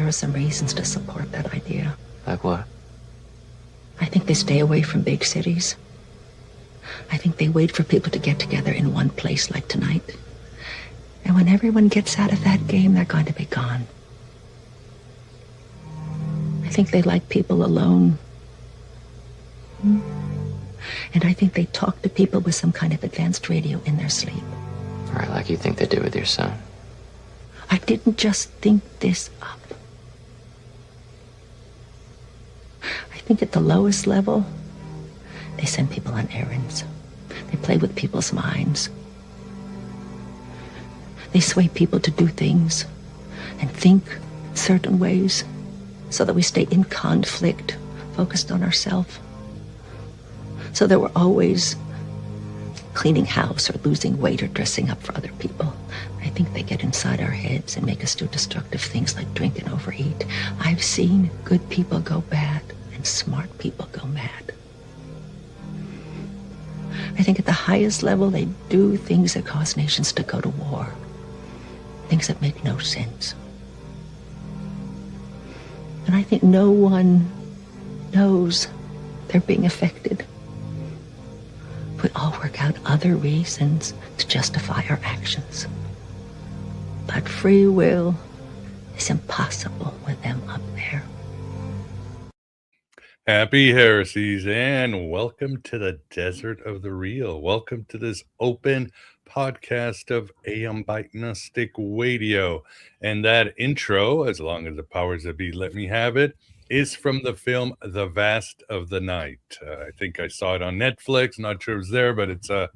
there are some reasons to support that idea. Like what? I think they stay away from big cities. I think they wait for people to get together in one place like tonight. And when everyone gets out of that game, they're going to be gone. I think they like people alone. And I think they talk to people with some kind of advanced radio in their sleep. All right, like you think they do with your son. I didn't just think this up. I think at the lowest level, they send people on errands. They play with people's minds. They sway people to do things and think certain ways so that we stay in conflict, focused on ourselves. So that we're always cleaning house or losing weight or dressing up for other people. I think they get inside our heads and make us do destructive things like drink and overeat. I've seen good people go bad and smart people go mad. I think at the highest level, they do things that cause nations to go to war. Things that make no sense. And I think no one knows they're being affected. We all work out other reasons to justify our actions. But free will is impossible with them up there. Happy heresies and welcome to the desert of the real. Welcome to this open podcast of AM Bite Gnostic Radio. And that intro, as long as the powers that be let me have it, is from the film The Vast of the Night. I think I saw it on Netflix. Not sure it was there, but it's a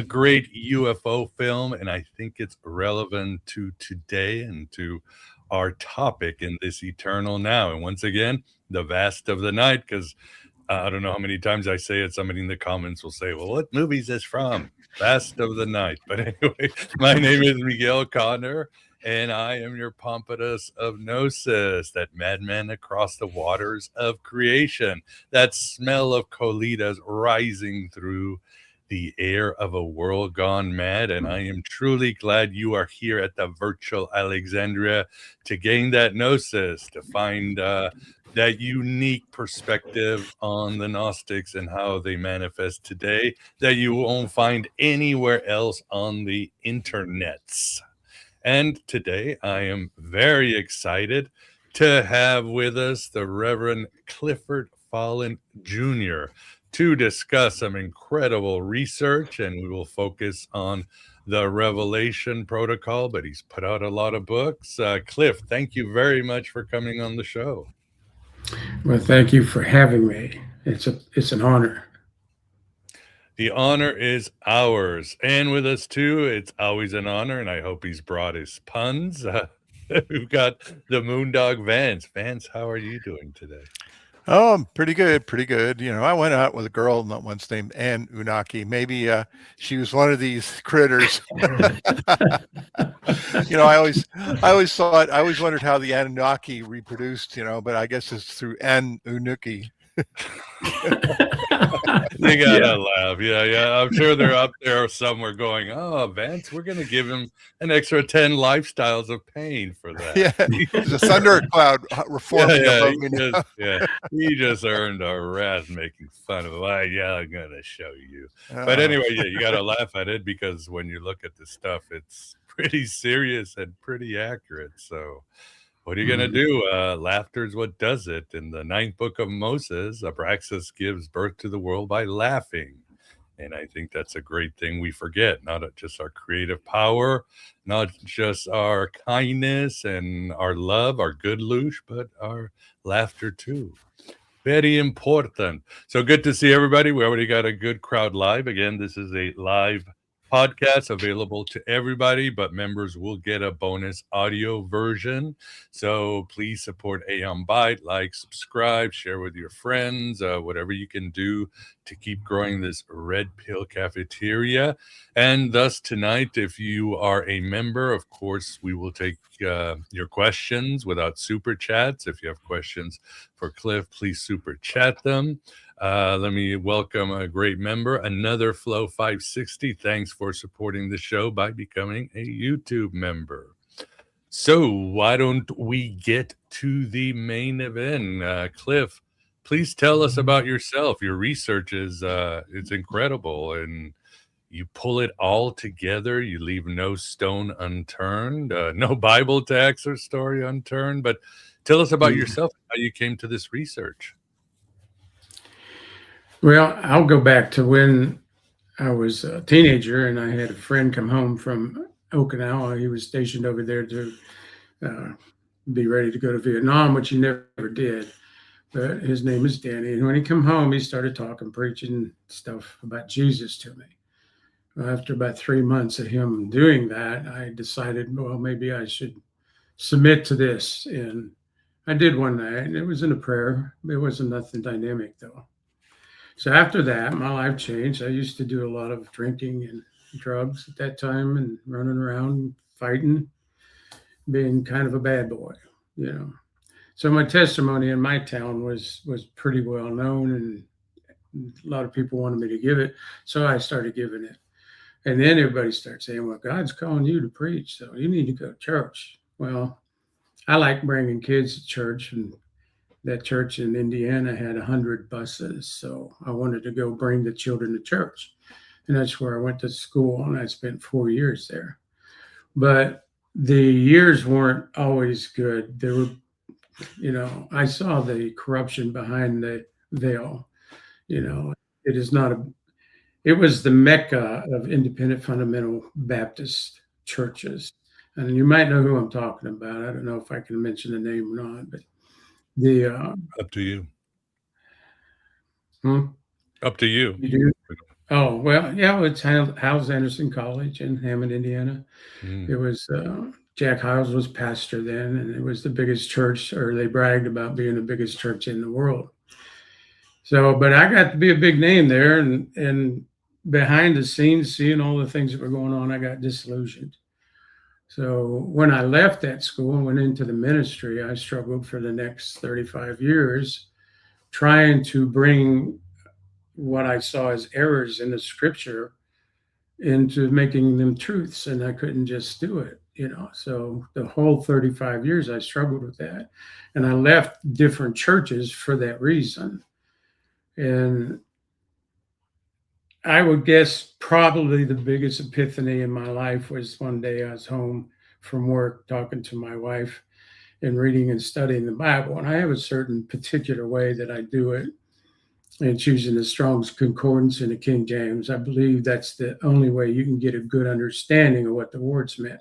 great UFO film, and I think it's relevant to today and to our topic in this eternal now. And once again, The Vast of the Night, because I don't know how many times I say it. Somebody in the comments will say, well, what movie is this from? Vast of the Night. But anyway, my name is Miguel Connor, and I am your Pompatus of Gnosis, that madman across the waters of creation, that smell of colitas rising through the air of a world gone mad. And I am truly glad you are here at the virtual Alexandria to gain that Gnosis, to find that unique perspective on the Gnostics and how they manifest today that you won't find anywhere else on the internets. And today I am very excited to have with us the Reverend Clifford Falen Jr. to discuss some incredible research, and we will focus on the Revelation Protocol, but he's put out a lot of books. Cliff, thank you very much for coming on the show. Well, thank you for having me. It's an honor. The honor is ours. And with us, too, it's always an honor, and I hope he's brought his puns. We've got the Moondog Vance. Vance, how are you doing today? Oh, I'm pretty good. You know, I went out with a girl once named Anunnaki. Maybe she was one of these critters. You know, I always wondered how the Anunnaki reproduced, you know, but I guess it's through Anunnaki. You gotta laugh. Yeah. I'm sure they're up there somewhere going, oh, Vance, we're going to give him an extra 10 lifestyles of pain for that. Yeah, there's a thundercloud reforming above me. He just earned a wrath making fun of him. I'm going to show you. But anyway, you got to laugh at it because when you look at the stuff, it's pretty serious and pretty accurate. So what are you going to do? Laughter is what does it. In the 9th book of Moses, Abraxas gives birth to the world by laughing. And I think that's a great thing we forget, not just our creative power, not just our kindness and our love, our good loosh, but our laughter too. Very important. So good to see everybody. We already got a good crowd live. Again, this is a live podcast available to everybody, but members will get a bonus audio version. So please support AM Byte, like, subscribe, share with your friends, whatever you can do to keep growing this red pill cafeteria. And thus tonight, if you are a member, of course, we will take your questions without super chats. If you have questions for Cliff, please super chat them. Let me welcome a great member, another Flow 560. Thanks for supporting the show by becoming a YouTube member. So why don't we get to the main event? Cliff, please tell us about yourself. Your research is it's incredible, and you pull it all together. You leave no stone unturned, no Bible text or story unturned. But tell us about yourself, how you came to this research. Well, I'll go back to when I was a teenager and I had a friend come home from Okinawa. He was stationed over there to be ready to go to Vietnam, which he never did. But his name is Danny. And when he come home, he started talking, preaching stuff about Jesus to me. After about 3 months of him doing that, I decided, well, maybe I should submit to this. And I did one night, and it was in a prayer. It wasn't nothing dynamic, though. So after that, my life changed. I used to do a lot of drinking and drugs at that time and running around fighting, being kind of a bad boy, you know. So my testimony in my town was pretty well known, and a lot of people wanted me to give it. So I started giving it. And then everybody started saying, well, God's calling you to preach, so you need to go to church. Well, I like bringing kids to church, and that church in Indiana had 100 buses. So I wanted to go bring the children to church. And that's where I went to school, and I spent 4 years there. But the years weren't always good. There were, you know, I saw the corruption behind the veil. You know, it is not a, it was the Mecca of independent fundamental Baptist churches. And you might know who I'm talking about. I don't know if I can mention the name or not, but the Up to you. Hmm? Up to you. You do? Oh, well, yeah, it's Howes Anderson College in Hammond, Indiana. It was Jack Hyles was pastor then, and it was the biggest church, or they bragged about being the biggest church in the world. So, but I got to be a big name there, and behind the scenes, seeing all the things that were going on, I got disillusioned. So when I left that school and went into the ministry, I struggled for the next 35 years trying to bring what I saw as errors in the scripture into making them truths, and I couldn't just do it, you know. So the whole 35 years I struggled with that, and I left different churches for that reason. And I would guess probably the biggest epiphany in my life was one day I was home from work talking to my wife and reading and studying the Bible. And I have a certain particular way that I do it, and choosing the Strong's Concordance and the King James. I believe that's the only way you can get a good understanding of what the words meant.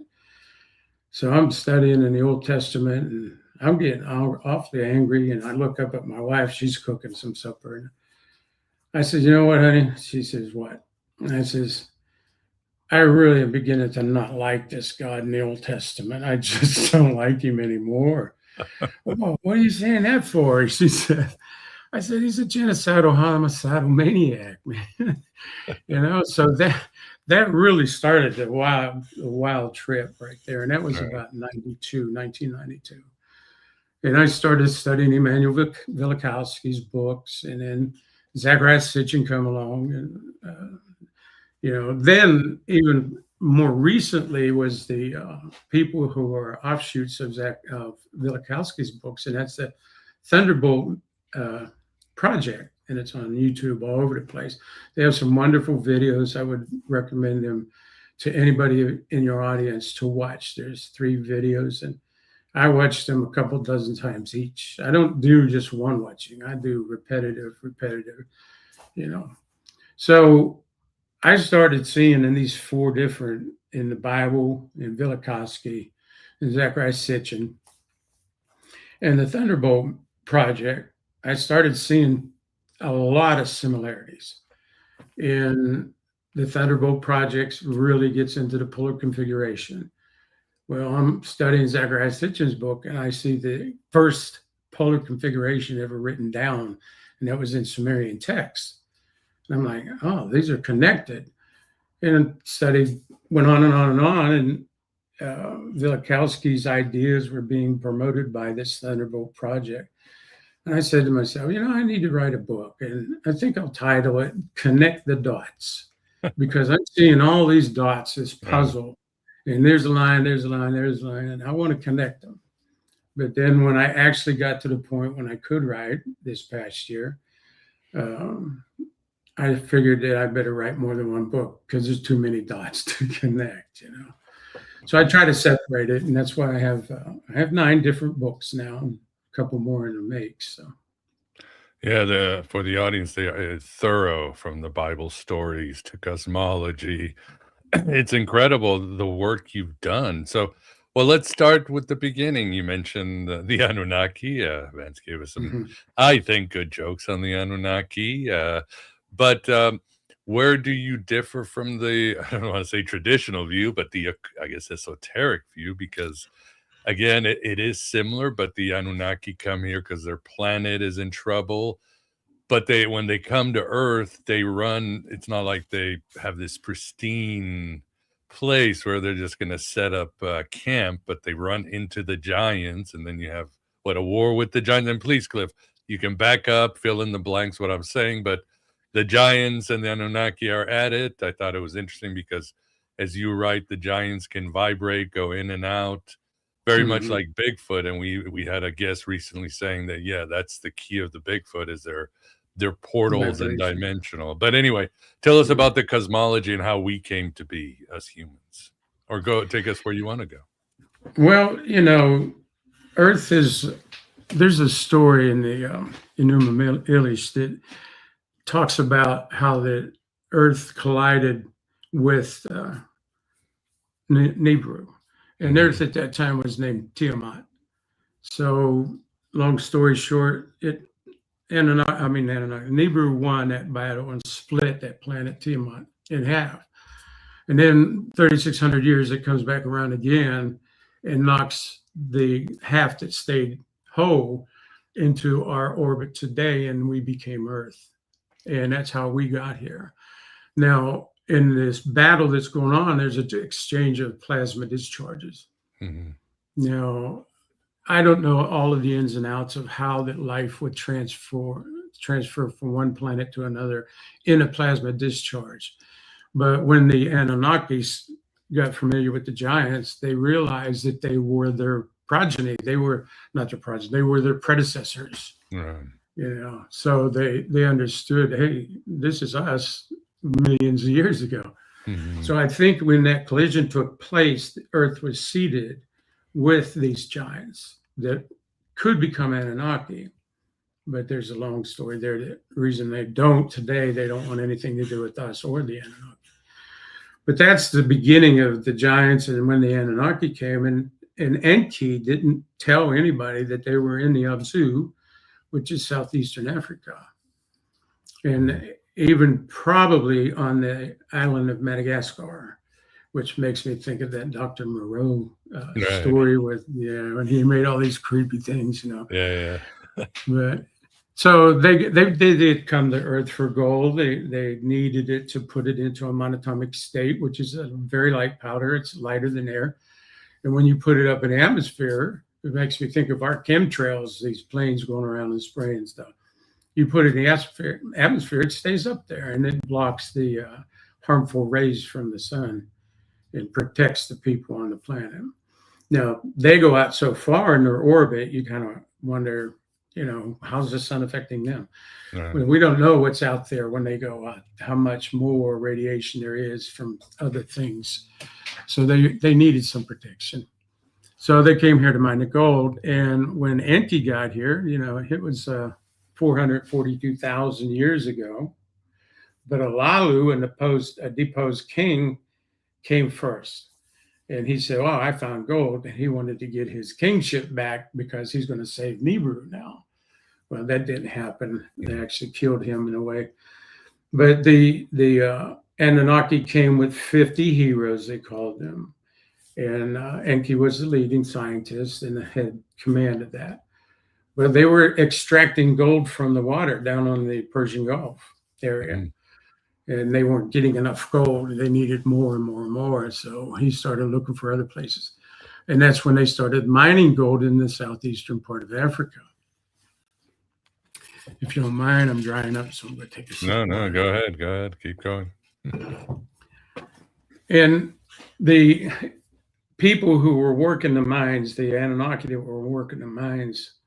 So I'm studying in the Old Testament, and I'm getting awfully angry. And I look up at my wife, she's cooking some supper. And I said, you know what, honey? She says, what? And I says, I really am beginning to not like this God in the Old Testament. I just don't like him anymore. Well, what are you saying that for? She said, I said, he's a genocidal, homicidal maniac, man. You know, so that really started the wild trip right there. And that was about 1992. And I started studying Emanuel Velikovsky's books, and then Zacharias Sitchin come along, and you know, then even more recently was the people who are offshoots of Velikovsky's books, and that's the Thunderbolt Project, and it's on YouTube all over the place. They have some wonderful videos. I would recommend them to anybody in your audience to watch. There's 3 videos, and I watched them a couple dozen times each. I don't do just one watching. I do repetitive, you know. So I started seeing in these 4 different, in the Bible, in Velikovsky, and Zacharias Sitchin, and the Thunderbolt Project, I started seeing a lot of similarities. And the Thunderbolt Project really gets into the polar configuration. Well, I'm studying Zacharias Sitchin's book, and I see the first polar configuration ever written down, and that was in Sumerian text. And I'm like, oh, these are connected. And study went on and on and on, and Velikovsky's ideas were being promoted by this Thunderbolt Project. And I said to myself, you know, I need to write a book, and I think I'll title it Connect the Dots, because I'm seeing all these dots, this puzzle, And there's a line, there's a line, there's a line, and I want to connect them. But then when I actually got to the point when I could write this past year, I figured that I better write more than one book because there's too many dots to connect, So I try to separate it, and that's why I have 9 different books now, and a couple more in the make. So. Yeah, for the audience, they are thorough, from the Bible stories to cosmology. It's incredible the work you've done. So, well, let's start with the beginning. You mentioned the Anunnaki. Vance gave us some, I think, good jokes on the Anunnaki. But where do you differ from the, I don't want to say traditional view, but the, I guess, esoteric view? Because, again, it is similar, but the Anunnaki come here because their planet is in trouble. But when they come to Earth, they run. It's not like they have this pristine place where they're just going to set up camp, but they run into the giants, and then you have a war with the giants. And please, Cliff, you can back up, fill in the blanks what I'm saying, but the giants and the Anunnaki are at it. I thought it was interesting because, as you write, the giants can vibrate, go in and out, very much like Bigfoot. And we had a guest recently saying that, yeah, that's the key of the Bigfoot, is they're portals and dimensional. But anyway, tell us about the cosmology and how we came to be as humans, or take us where you want to go. Well, Earth there's a story in the Enuma Elish that talks about how the Earth collided with Nibiru, and Earth at that time was named Tiamat. So, long story short, Nibiru won that battle and split that planet Tiamat in half. And then 3,600 years, it comes back around again and knocks the half that stayed whole into our orbit today, and we became Earth. And that's how we got here. Now, in this battle that's going on, there's an exchange of plasma discharges. Now, I don't know all of the ins and outs of how that life would transfer from one planet to another in a plasma discharge. But when the Anunnakis got familiar with the giants, they realized that they were their progeny. They were not their progeny, they were their predecessors. So they understood, hey, this is us millions of years ago. So I think when that collision took place, the Earth was seeded with these giants that could become Anunnaki. But there's a long story there. The reason they don't want anything to do with us or the Anunnaki. But that's the beginning of the giants. And when the Anunnaki came, and Enki didn't tell anybody that they were in the Abzu, which is southeastern Africa. And even probably on the island of Madagascar, which makes me think of that Dr. Moreau story with, when he made all these creepy things, But so they did come to Earth for gold. They needed it to put it into a monatomic state, which is a very light powder. It's lighter than air. And when you put it up in the atmosphere, it makes me think of our chemtrails, these planes going around and spraying stuff. You put it in the atmosphere, it stays up there, and it blocks the harmful rays from the sun and protects the people on the planet. Now, they go out so far in their orbit, you kind of wonder, how's the sun affecting them? We don't know what's out there when they go out, how much more radiation there is from other things. So they needed some protection. So they came here to mine the gold. And when Enki got here, it was 442,000 years ago. But Alalu, a deposed king, came first. And he said, I found gold. And he wanted to get his kingship back because he's going to save Nibiru now. Well, that didn't happen. They actually killed him in a way. But the Anunnaki came with 50 heroes, they called them. And Enki was the leading scientist and had command of that. But they were extracting gold from the water down on the Persian Gulf area. And they weren't getting enough gold. They needed more and more and more. So he started looking for other places. And that's when they started mining gold in the southeastern part of Africa. If you don't mind, I'm drying up, so I'm going to take a sip. No, go ahead. Keep going. And people who were working the mines, the Anunnaki that were working the mines,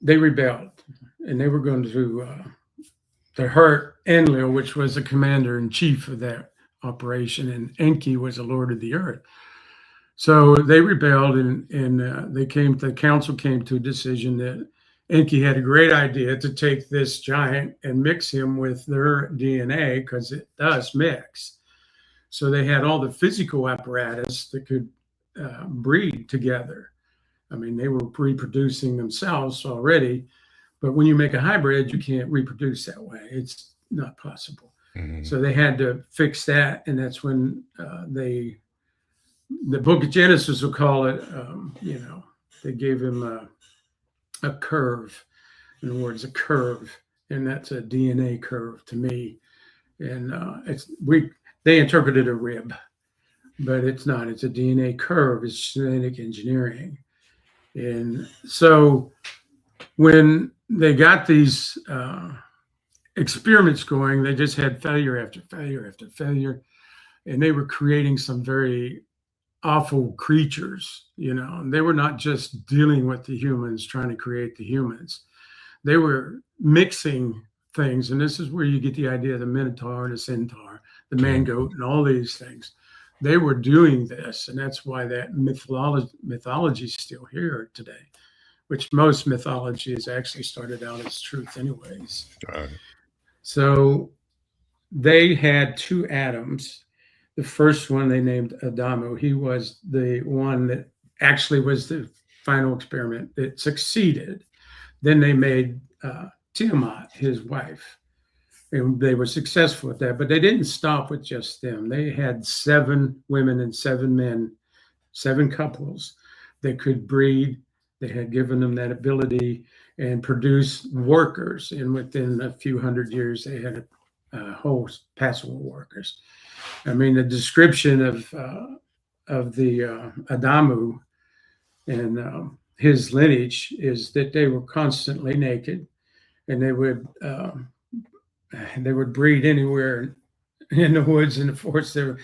they rebelled, and they were going to hurt Enlil, which was the commander in chief of that operation, and Enki was the lord of the earth. So they rebelled, and the council came to a decision that Enki had a great idea to take this giant and mix him with their DNA, because it does mix. So they had all the physical apparatus that could breed together. I mean, they were reproducing themselves already, but when you make a hybrid, you can't reproduce that way. It's not possible. Mm-hmm. So they had to fix that, and that's when the Book of Genesis will call it, they gave him a curve. In other words, a curve, and that's a DNA curve to me. And they interpreted a rib, but it's not. It's a DNA curve. It's genetic engineering. And so when they got these experiments going, they just had failure after failure after failure, and they were creating some very awful creatures. And they were not just dealing with the humans, trying to create the humans. They were mixing things, and this is where you get the idea of the Minotaur, the Centaur, the man-goat, and all these things. They were doing this, and that's why that mythology is still here today, which most mythology has actually started out as truth anyways. Right. So they had two Adams. The first one they named Adamu. He was the one that actually was the final experiment that succeeded. Then they made Tiamat, his wife, and they were successful at that. But they didn't stop with just them. They had 7 women and 7 men, 7 couples that could breed. They had given them that ability and produce workers. And within a few hundred years, they had a whole passel of workers. I mean, the description of the Adamu and his lineage is that they were constantly naked, and they would breed anywhere in the woods and the forest. They were,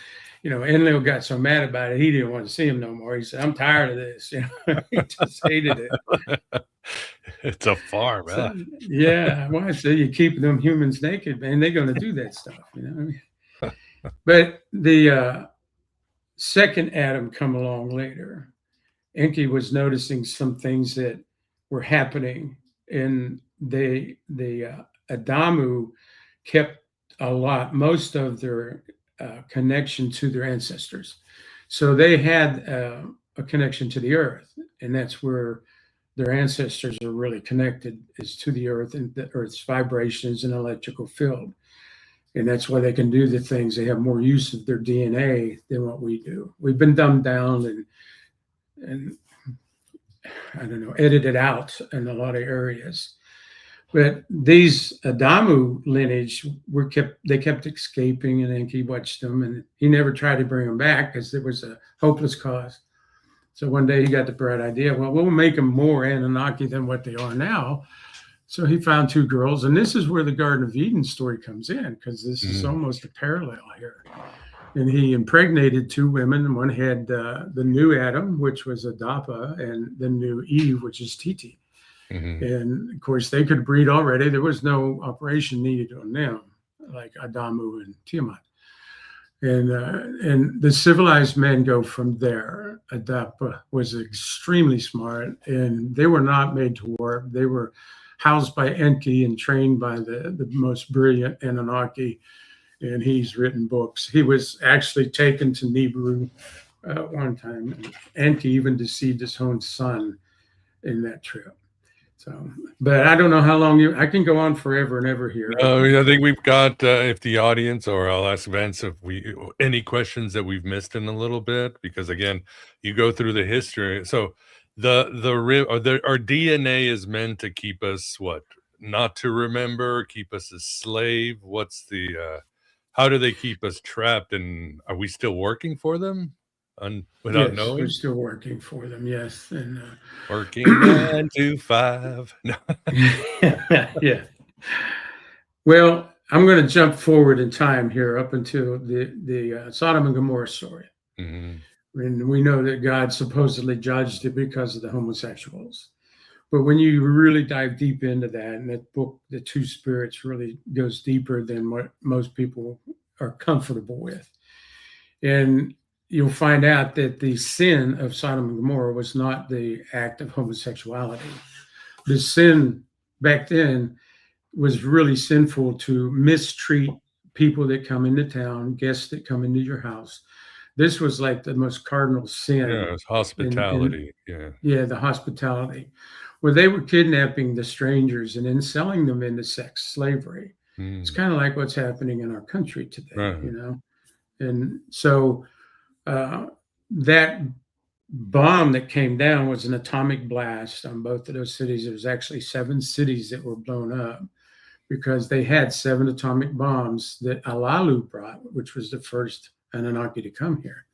Enlil got so mad about it, he didn't want to see him no more. He said, "I'm tired of this." He just hated it. It's a farm, huh? So, yeah. Why? So you keep them humans naked, man? They're going to do that stuff, But the second Adam come along later. Enki was noticing some things that were happening, and the Adamu kept most of their connection to their ancestors. So they had a connection to the earth, and that's where their ancestors are really connected, is to the earth and the earth's vibrations and electrical field. And that's why they can do the things. They have more use of their DNA than what we do. We've been dumbed down and I don't know, edited out in a lot of areas. But these Adamu lineage they kept escaping, and Enki watched them, and he never tried to bring them back because there was a hopeless cause. So one day he got the bright idea, well, we'll make them more Anunnaki than what they are now. So he found 2 girls, and this is where the Garden of Eden story comes in, because this is almost a parallel here. And he impregnated 2 women, and one had the new Adam, which was Adapa, and the new Eve, which is Titi. Mm-hmm. And of course, they could breed already. There was no operation needed on them, like Adamu and Tiamat. And the civilized men go from there. Adapa was extremely smart, and they were not made to work. They were housed by Enki and trained by the most brilliant Anunnaki, and he's written books. He was actually taken to Nibiru one time. Enki even deceived his own son in that trip. So, but I don't know how long I can go on forever and ever here. I think we've got, if the audience, or I'll ask Vince if any questions that we've missed in a little bit, because again, you go through the history. So our DNA is meant to keep us not to remember, keep us as slave. What's the, how do they keep us trapped, and are we still working for them? Without knowing, we're still working for them. Yes, and working 9 to 5. No. Yeah. Well, I'm going to jump forward in time here up until the Sodom and Gomorrah story. And we know that God supposedly judged it because of the homosexuals. But when you really dive deep into that, and that book, The Two Spirits, really goes deeper than what most people are comfortable with. And you'll find out that the sin of Sodom and Gomorrah was not the act of homosexuality. The sin back then was really sinful to mistreat people that come into town, guests that come into your house. This was like the most cardinal sin. Yeah, it's hospitality. Yeah, the hospitality, where they were kidnapping the strangers and then selling them into sex slavery. It's kind of like what's happening in our country today, you know? And so that bomb that came down was an atomic blast on both of those cities. There was actually 7 cities that were blown up because they had 7 atomic bombs that Alalu brought, which was the first Anunnaki to come here.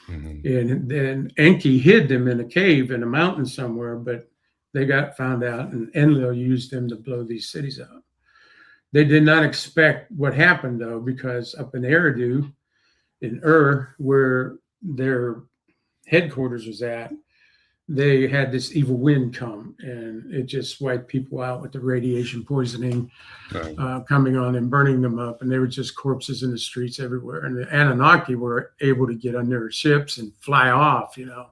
And then Enki hid them in a cave in a mountain somewhere, but they got found out, and Enlil used them to blow these cities up. They did not expect what happened, though, because up in Eridu, in where their headquarters was at, they had this evil wind come, and it just wiped people out with the radiation poisoning coming on and burning them up. And they were just corpses in the streets everywhere. And the Anunnaki were able to get on their ships and fly off, you know,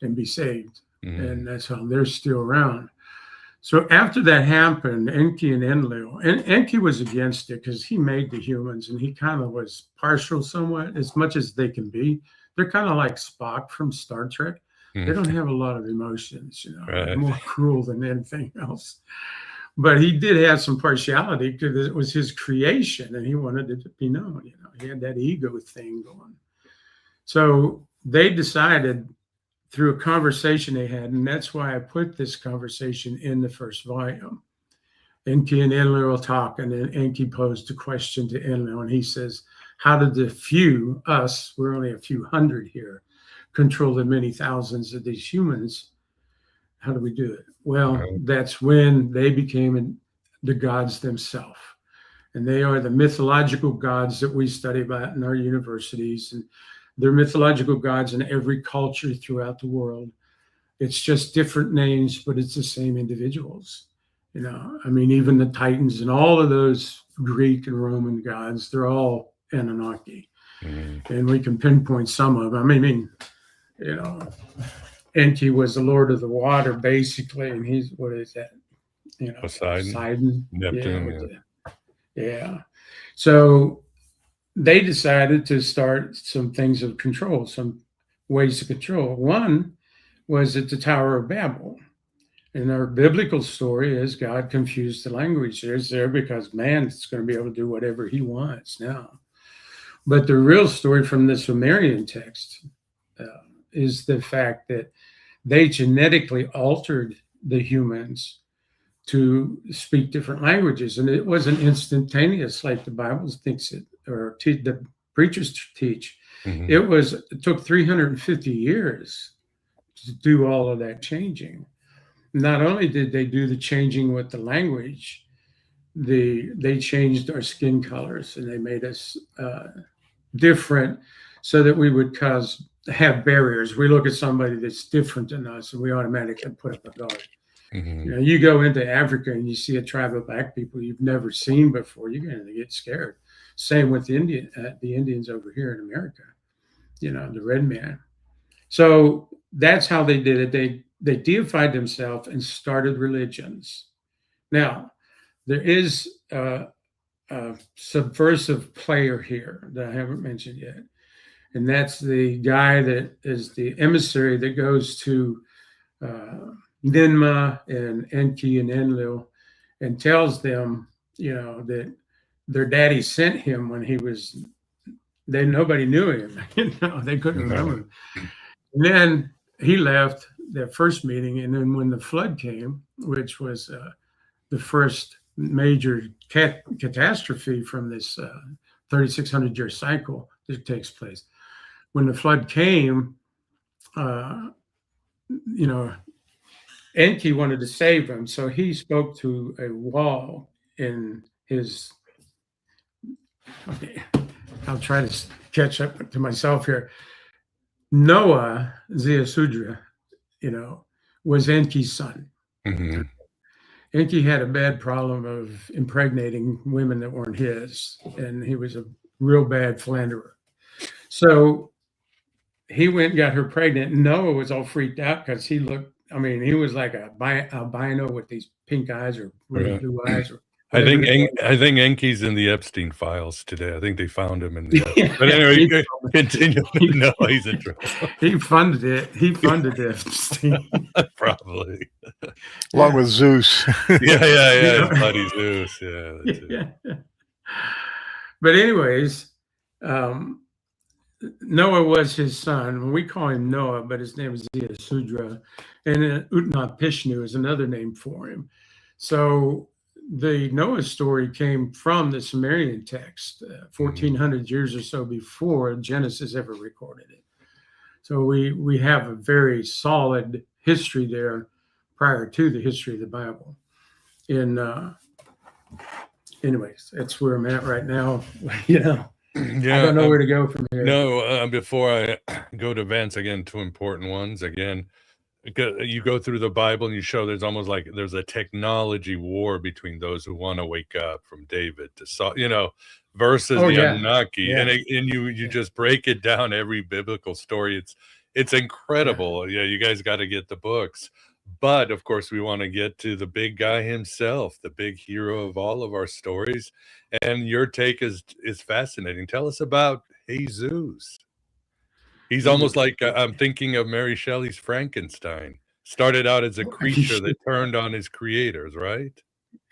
and be saved. And that's how they're still around. So after that happened, Enki and Enlil, and Enki was against it because he made the humans, and he kind of was partial somewhat, as much as they can be. They're kind of like Spock from Star Trek. They don't have a lot of emotions, you know, They're more cruel than anything else. But he did have some partiality because it was his creation and he wanted it to be known, you know, he had that ego thing going. So they decided through a conversation they had, and that's why I put this conversation in the first volume. Enki and Enlil will talk, and then Enki posed a question to Enlil, and he says, how did the few, us, we're only a few hundred here, control the many thousands of these humans? How do we do it? Well, that's when they became the gods themselves. And they are the mythological gods that we study about in our universities. And they're mythological gods in every culture throughout the world. It's just different names, but it's the same individuals. You know, I mean, even the Titans and all of those Greek and Roman gods, they're all Anunnaki. And we can pinpoint some of them. I mean, you know, Enki was the Lord of the Water, basically, and he's, what is that? You know, Poseidon. Neptune. Yeah. So they decided to start some things of control, some ways to control. One was at the Tower of Babel. And our biblical story is God confused the language there because man's going to be able to do whatever he wants now. But the real story from the Sumerian text is the fact that they genetically altered the humans to speak different languages. And it wasn't instantaneous like the Bible thinks it, or the preachers teach. It took 350 years to do all of that changing. Not only did they do the changing with the language, they changed our skin colors, and they made us different so that we would have barriers. We look at somebody that's different than us, and we automatically put up a guard. You know, you go into Africa and you see a tribe of black people you've never seen before, you're going to get scared. Same with the Indians over here in America, you know, the red man. So that's how they did it. They deified themselves and started religions. Now, there is a subversive player here that I haven't mentioned yet. And that's the guy that is the emissary that goes to Ninmah and Enki and Enlil and tells them, you know, that their daddy sent him when he was, nobody knew him. You know, they couldn't remember him. And then he left that first meeting. And then when the flood came, which was the first major catastrophe from this 3,600-year cycle that takes place, when the flood came, you know, Enki wanted to save him, so he spoke to a wall in his. Okay, I'll try to catch up to myself here. Noah, Zeusudra, was Enki's son. Mm-hmm. Enki had a bad problem of impregnating women that weren't his, and he was a real bad philanderer. So he went and got her pregnant. Noah was all freaked out because he was like a albino with these pink eyes or really blue eyes. Or I think Enki's in the Epstein files today. I think they found him in the. But anyway, continue. No, he's in trouble. He funded it. He funded Epstein. Probably. Along with Zeus. Yeah. His buddy Zeus. Yeah. But anyways, Noah was his son. We call him Noah, but his name is Zeusudra. And Utnapishnu is another name for him. So the Noah story came from the Sumerian text, 1,400 years or so before Genesis ever recorded it. So we have a very solid history there prior to the history of the Bible. Anyways, that's where I'm at right now. Yeah, I don't know where to go from here. No, before I go to events, again, two important ones. Again, you go through the Bible and you show there's almost like there's a technology war between those who want to wake up, from David to Saul, versus the Anunnaki. Yeah. And you just break it down, every biblical story. It's incredible. Yeah, you guys got to get the books. But of course, we want to get to the big guy himself, the big hero of all of our stories. And your take is fascinating. Tell us about Jesus. He's almost like, I'm thinking of Mary Shelley's Frankenstein. Started out as a creature that turned on his creators, right?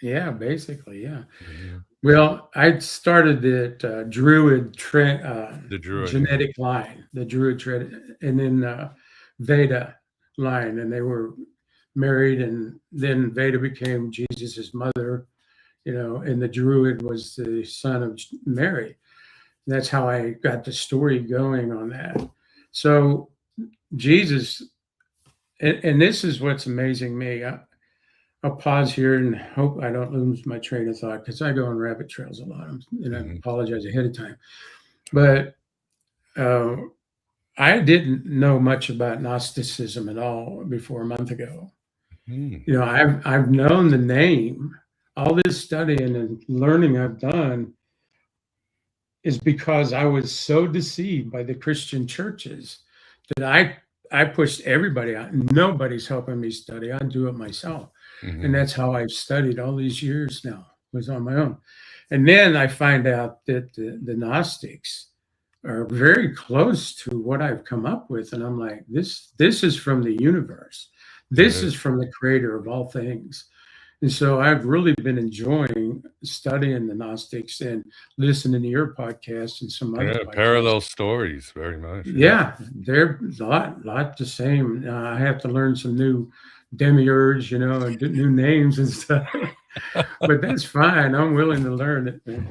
Yeah, basically, yeah. Mm-hmm. Well, I started the Druid genetic line, the Druid and then Veda line, and they were married, and then Veda became Jesus's mother, and the Druid was the son of Mary. That's how I got the story going on that. So Jesus, and this is what's amazing me. I'll pause here and hope I don't lose my train of thought, because I go on rabbit trails a lot, and I apologize ahead of time. But I didn't know much about Gnosticism at all before a month ago. I've known the name. All this studying and learning I've done is because I was so deceived by the Christian churches that I pushed everybody out. Nobody's helping me study. I do it myself. Mm-hmm. And that's how I've studied all these years now, was on my own. And then I find out that the Gnostics are very close to what I've come up with. And I'm like, this is from the universe. This is from the creator of all things. And so I've really been enjoying studying the Gnostics and listening to your podcast and some other podcasts. Parallel stories, very much. Yeah, they're a lot the same. I have to learn some new demiurge, and new names and stuff. But that's fine. I'm willing to learn it. Man.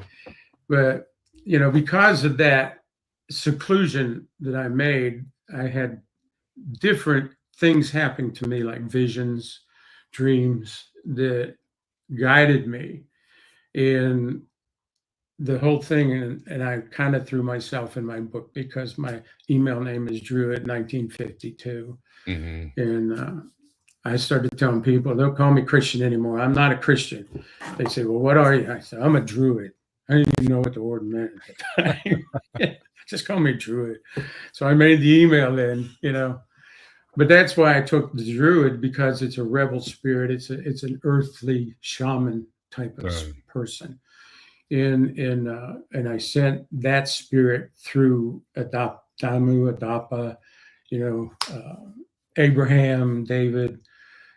But, because of that seclusion that I made, I had different things happen to me, like visions, dreams, that guided me in the whole thing. And I kind of threw myself in my book, because my email name is Druid 1952. Mm-hmm. And I started telling people, don't call me Christian anymore. I'm not a Christian. They say, well, what are you? I said, I'm a Druid. I didn't even know what the word meant at the time. Just call me Druid. So I made the email then, But that's why I took the Druid, because it's a rebel spirit. It's an earthly shaman type of person, and I sent that spirit through Adapa, Abraham, David,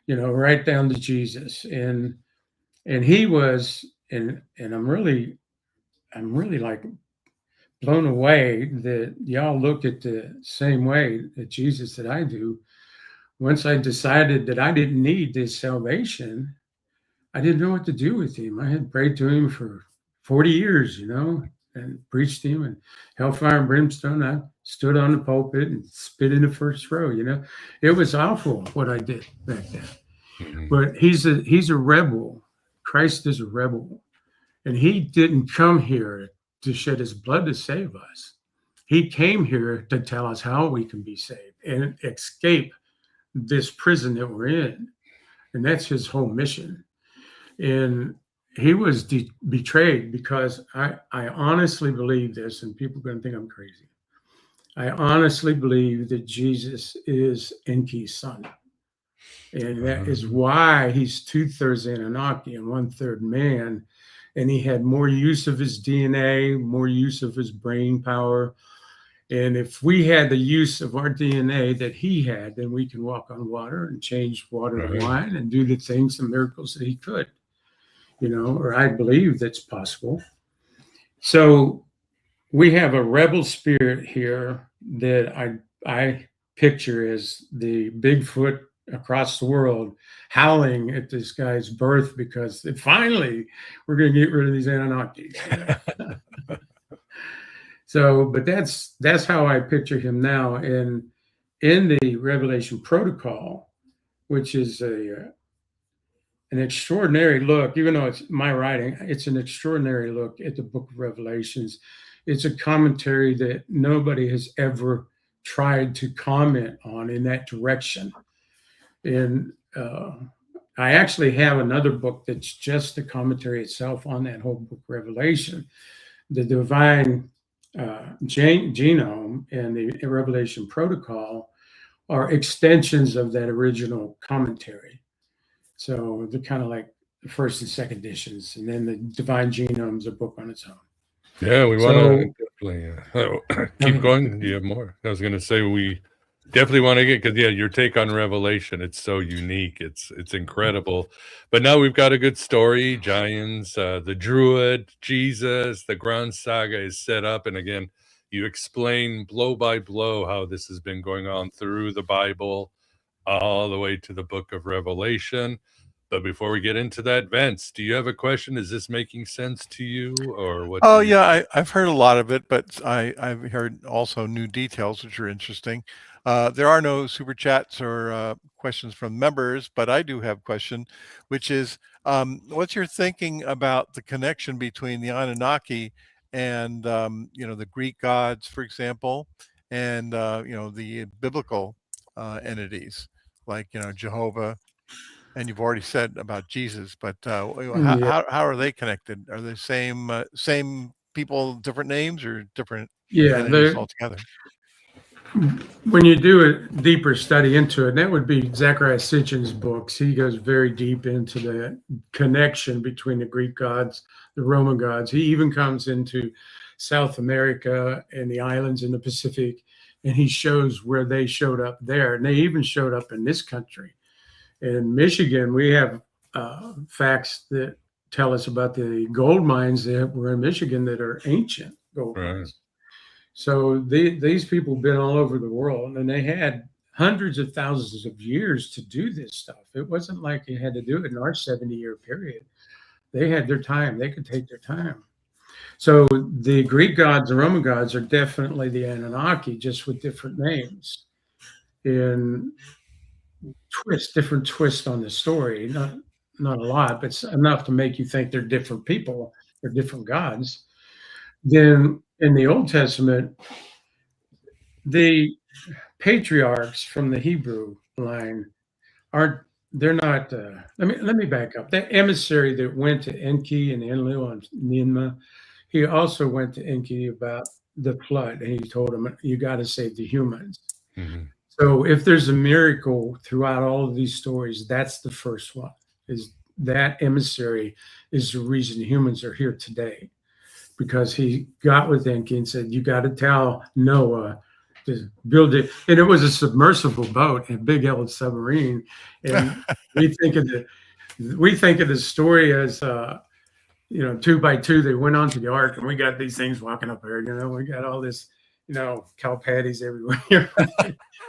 right down to Jesus, and he was, and I'm really like blown away that y'all look at the same way at Jesus that I do. Once I decided that I didn't need this salvation, I didn't know what to do with him. I had prayed to him for 40 years, and preached to him, and hellfire and brimstone. I stood on the pulpit and spit in the first row, It was awful what I did back then. Mm-hmm. But he's a rebel. Christ is a rebel. And he didn't come here to shed his blood to save us. he came here to tell us how we can be saved and escape this prison that we're in. And that's his whole mission. And he was betrayed, because I honestly believe this, and people are going to think I'm crazy. I honestly believe that Jesus is Enki's son. And that is why he's 2/3 Anunnaki and 1/3 man. And he had more use of his DNA, more use of his brain power. And if we had the use of our DNA that he had, then we can walk on water and change water to wine and do the things and miracles that he could, or I believe that's possible. So we have a rebel spirit here that I picture as the Bigfoot across the world howling at this guy's birth, because finally we're going to get rid of these Anunnaki. So, but that's how I picture him now. And in the Revelation Protocol, which is an extraordinary look, even though it's my writing, it's an extraordinary look at the Book of Revelations. It's a commentary that nobody has ever tried to comment on in that direction. And I actually have another book that's just the commentary itself on that whole book, Revelation. The Divine Genome and the Revelation Protocol are extensions of that original commentary. So they're kind of like the first and second editions, and then the Divine Genome is a book on its own. Yeah, we want to definitely keep going. Do you have more? I was going to say we definitely want to get, because your take on Revelation, it's so unique, it's incredible. But now we've got a good story. Giants, the Druid, Jesus, the Grand Saga is set up, and again, you explain blow by blow how this has been going on through the Bible, all the way to the Book of Revelation. But before we get into that, Vince, do you have a question? Is this making sense to you, or what? Oh yeah, I've heard a lot of it, but I've heard also new details which are interesting. There are no super chats or questions from members, but I do have a question, which is, what's your thinking about the connection between the Anunnaki and the Greek gods, for example, and the biblical entities like Jehovah? And you've already said about Jesus, but how are they connected? Are they same people, different names, or different entities altogether? When you do a deeper study into it, that would be Zechariah Sitchin's books. He goes very deep into the connection between the Greek gods, the Roman gods. He even comes into South America and the islands in the Pacific, and he shows where they showed up there. And they even showed up in this country. In Michigan, we have facts that tell us about the gold mines that were in Michigan that are ancient gold mines. So these people have been all over the world, and they had hundreds of thousands of years to do this stuff. It wasn't like you had to do it in our 70-year period. They had their time. They could take their time. So the Greek gods and Roman gods are definitely the Anunnaki, just with different names. And different twist on the story. Not a lot, but enough to make you think they're different people, they're different gods. Then in the Old Testament, the patriarchs from the Hebrew line they're not. Let me back up. That emissary that went to Enki and Enlil and Ninmah, he also went to Enki about the flood, and he told him, "You got to save the humans." Mm-hmm. So if there's a miracle throughout all of these stories, that's the first one. Is that emissary is the reason humans are here today, because he got with Enki and said, "You got to tell Noah to build it." And it was a submersible boat, a big old submarine. And we think of the story as 2 by 2. They went onto the ark, and we got these things walking up there. We got all this, cow patties everywhere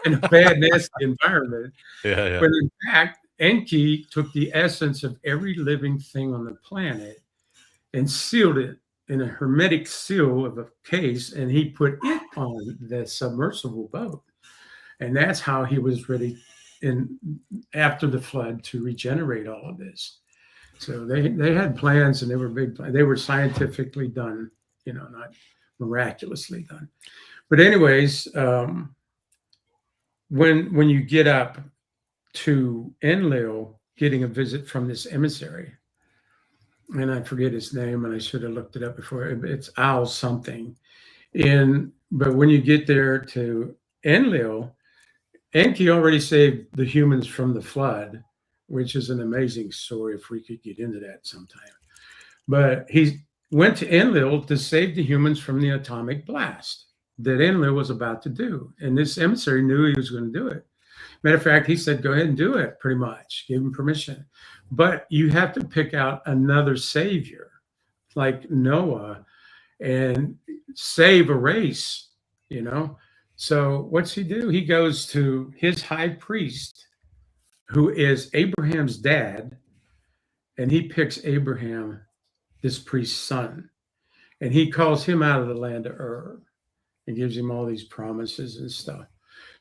in a bad, nasty environment. Yeah. But in fact, Enki took the essence of every living thing on the planet and sealed it in a hermetic seal of a case, and he put it on the submersible boat. And that's how he was ready after the flood to regenerate all of this. So they had plans, and they were big plans. They were scientifically done, not miraculously done. But anyways, when you get up to Enlil getting a visit from this emissary, and I forget his name, and I should have looked it up before. It's Al something. But when you get there to Enlil, Enki already saved the humans from the flood, which is an amazing story if we could get into that sometime. But he went to Enlil to save the humans from the atomic blast that Enlil was about to do. And this emissary knew he was going to do it. Matter of fact, he said, go ahead and do it, pretty much. Gave him permission. But you have to pick out another savior, like Noah, and save a race, you know? So what's he do? He goes to his high priest, who is Abraham's dad, and he picks Abraham, this priest's son, and he calls him out of the land of Ur and gives him all these promises and stuff.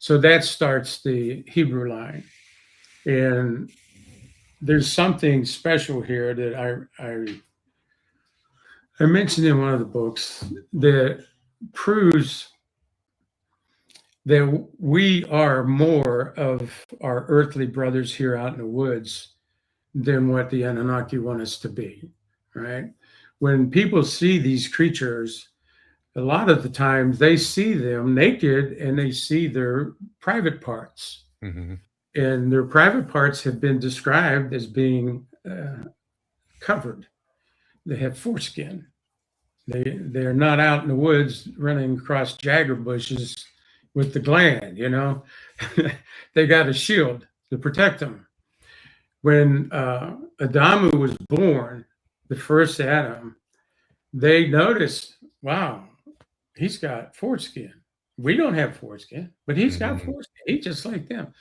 So that starts the Hebrew line. And there's something special here that I mentioned in one of the books that proves that we are more of our earthly brothers here out in the woods than what the Anunnaki want us to be, right? When people see these creatures, a lot of the times they see them naked and they see their private parts. Mm-hmm. And their private parts have been described as being covered. They have foreskin. They're not out in the woods running across jagger bushes with the gland, you know. They got a shield to protect them. When Adamu was born, the first Adam, they noticed, wow, he's got foreskin. We don't have foreskin, but he's got foreskin. He's just like them.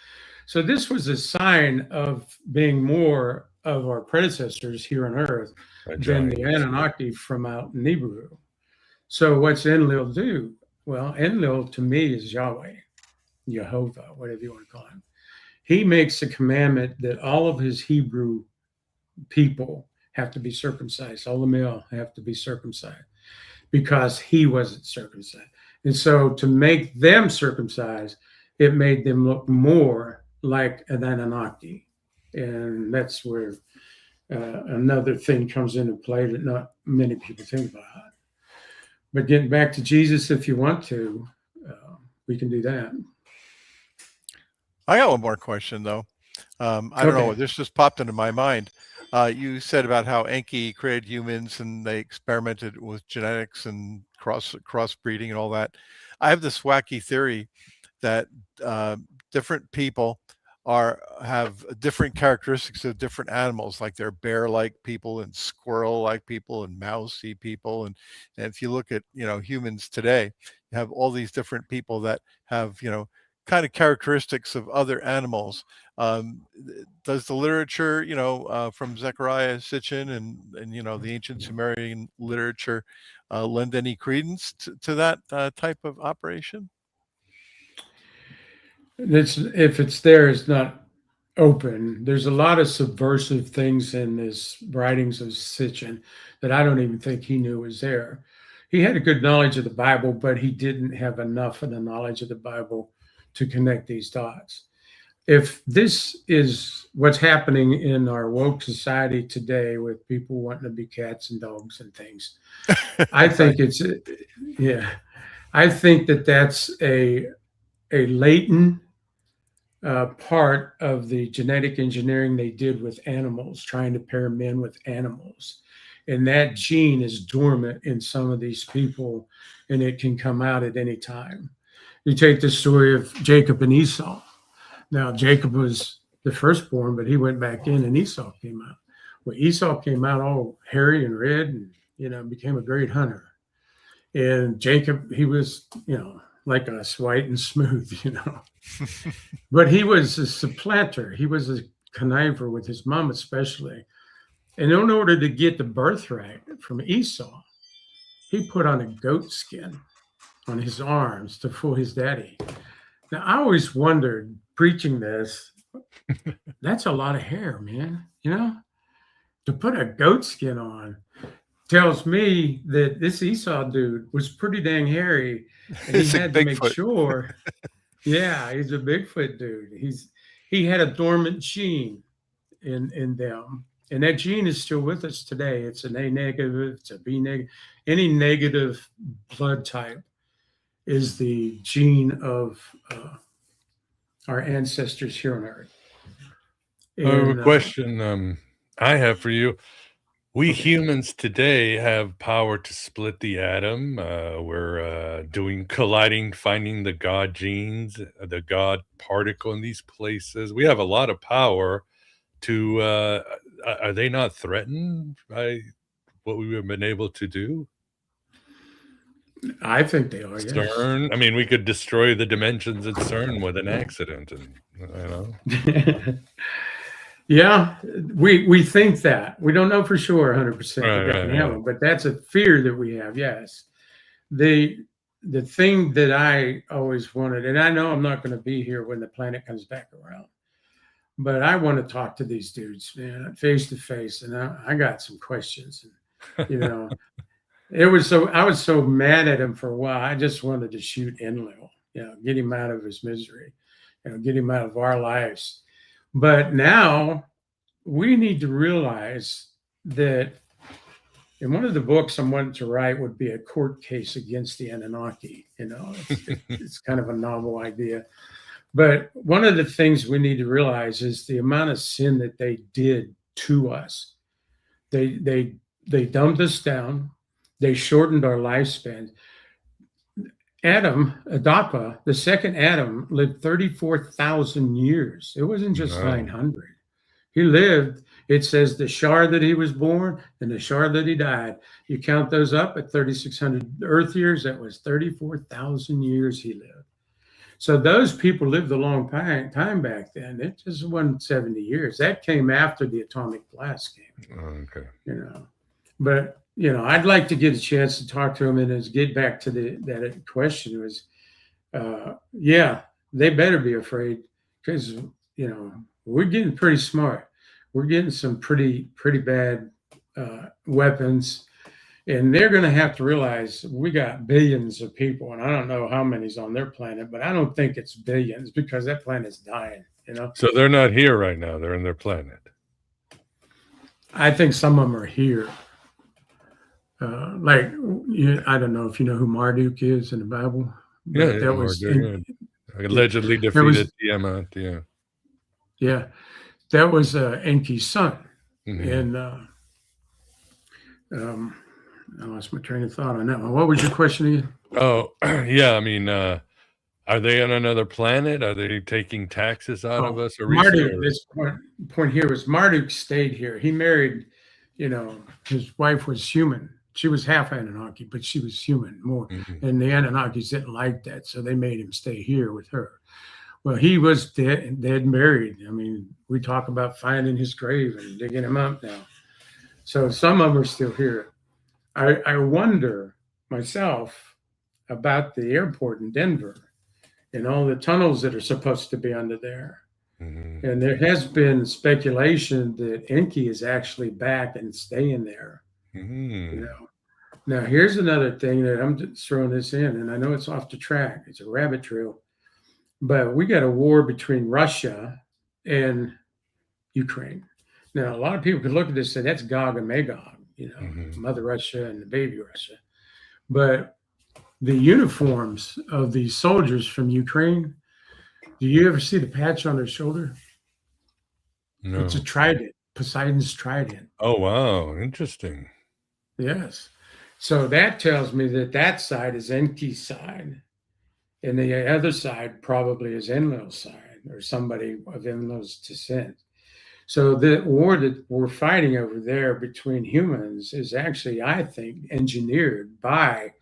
So this was a sign of being more of our predecessors here on Earth than the Anunnaki from out in Nibiru. So what's Enlil do? Well, Enlil to me is Yahweh, Jehovah, whatever you want to call him. He makes a commandment that all of his Hebrew people have to be circumcised. All the male have to be circumcised because he wasn't circumcised. And so to make them circumcised, it made them look more like an Anunnaki. And that's where another thing comes into play that not many people think about. But getting back to Jesus, if you want to, we can do that. I got one more question, though. I don't know. This just popped into my mind. You said about how Enki created humans and they experimented with genetics and crossbreeding and all that. I have this wacky theory that different people have different characteristics of different animals, like they're bear-like people and squirrel-like people and mousy people. And if you look at, humans today, you have all these different people that have, kind of characteristics of other animals. Does the literature, from Zechariah Sitchin and the ancient Sumerian literature lend any credence to that type of operation? If it's there, it's not open. There's a lot of subversive things in this writings of Sitchin that I don't even think he knew was there. He had a good knowledge of the Bible, but he didn't have enough of the knowledge of the Bible to connect these dots. If this is what's happening in our woke society today with people wanting to be cats and dogs and things, I think I think that's a latent part of the genetic engineering they did with animals, trying to pair men with animals. And that gene is dormant in some of these people, and it can come out at any time. You take the story of Jacob and Esau. Now, Jacob was the firstborn, but he went back in and Esau came out. Well, Esau came out all hairy and red and, became a great hunter. And Jacob, he was, like us, white and smooth, But he was a supplanter. He was a conniver with his mom especially. And in order to get the birthright from Esau, he put on a goat skin on his arms to fool his daddy. Now, I always wondered, preaching this, that's a lot of hair, man, to put a goat skin on. tells me that this Esau dude was pretty dang hairy, and he It's like had to make Bigfoot. sure. Yeah, he's a Bigfoot dude. He had a dormant gene in them, and that gene is still with us today. It's an A negative, it's a B negative. Any negative blood type is the gene of our ancestors here on Earth. I have a And, question I have for you. We humans today have power to split the atom. We're doing colliding, finding the God genes, the God particle in these places. We have a lot of power to, are they not threatened by what we have been able to do? I think they are, yes. CERN, I mean, we could destroy the dimensions at CERN with an accident, and you know. Yeah, we think that. We don't know for sure 100% that can happen, Right. but that's a fear that we have, yes. The thing that I always wanted, and I know I'm not going to be here when the planet comes back around, but I want to talk to these dudes, man, face to face, and I got some questions. And, you know, I was so mad at him for a while. I just wanted to shoot Enlil, get him out of his misery, get him out of our lives. But now we need to realize that, and one of the books I'm wanting to write would be a court case against the Anunnaki. It's kind of a novel idea. But one of the things we need to realize is the amount of sin that they did to us. They dumbed us down. They shortened our lifespan. Adapa, the second Adam, lived 34,000 years. It wasn't just 900. He lived, it says, the shar that he was born and the shar that he died. You count those up at 3,600 Earth years, that was 34,000 years he lived. So those people lived a long time back then. It just wasn't 70 years. That came after the atomic blast came. Okay. But I'd like to get a chance to talk to him and get back to that question was, they better be afraid because, we're getting pretty smart. We're getting some pretty bad weapons, and they're going to have to realize we got billions of people, and I don't know how many's on their planet, but I don't think it's billions because that planet's dying, So they're not here right now. They're in their planet. I think some of them are here. I don't know if you know who Marduk is in the Bible. Yeah, that was allegedly defeated Tiamat. Yeah. Yeah, that was Enki's son. Mm-hmm. And I lost my train of thought on that one. What was your question again? Oh, yeah. I mean, are they on another planet? Are they taking taxes out of us? Or Marduk, this point here was Marduk stayed here. He married, his wife was human. She was half Anunnaki, but she was human more. Mm-hmm. And the Anunnakis didn't like that, so they made him stay here with her. Well, he was dead buried. I mean, we talk about finding his grave and digging him up now. So some of them are still here. I wonder myself about the airport in Denver and all the tunnels that are supposed to be under there. Mm-hmm. And there has been speculation that Enki is actually back and staying there. Mm-hmm. Now, here's another thing that I'm just throwing this in, and I know it's off the track. It's a rabbit trail. But we got a war between Russia and Ukraine. Now, a lot of people could look at this and say that's Gog and Magog, mm-hmm. Mother Russia and the baby Russia. But the uniforms of these soldiers from Ukraine, do you ever see the patch on their shoulder? No. It's a trident, Poseidon's trident. Oh, wow. Interesting. Yes. So that tells me that side is Enki's side. And the other side probably is Enlil's side or somebody of Enlil's descent. So the war that we're fighting over there between humans is actually, I think, engineered by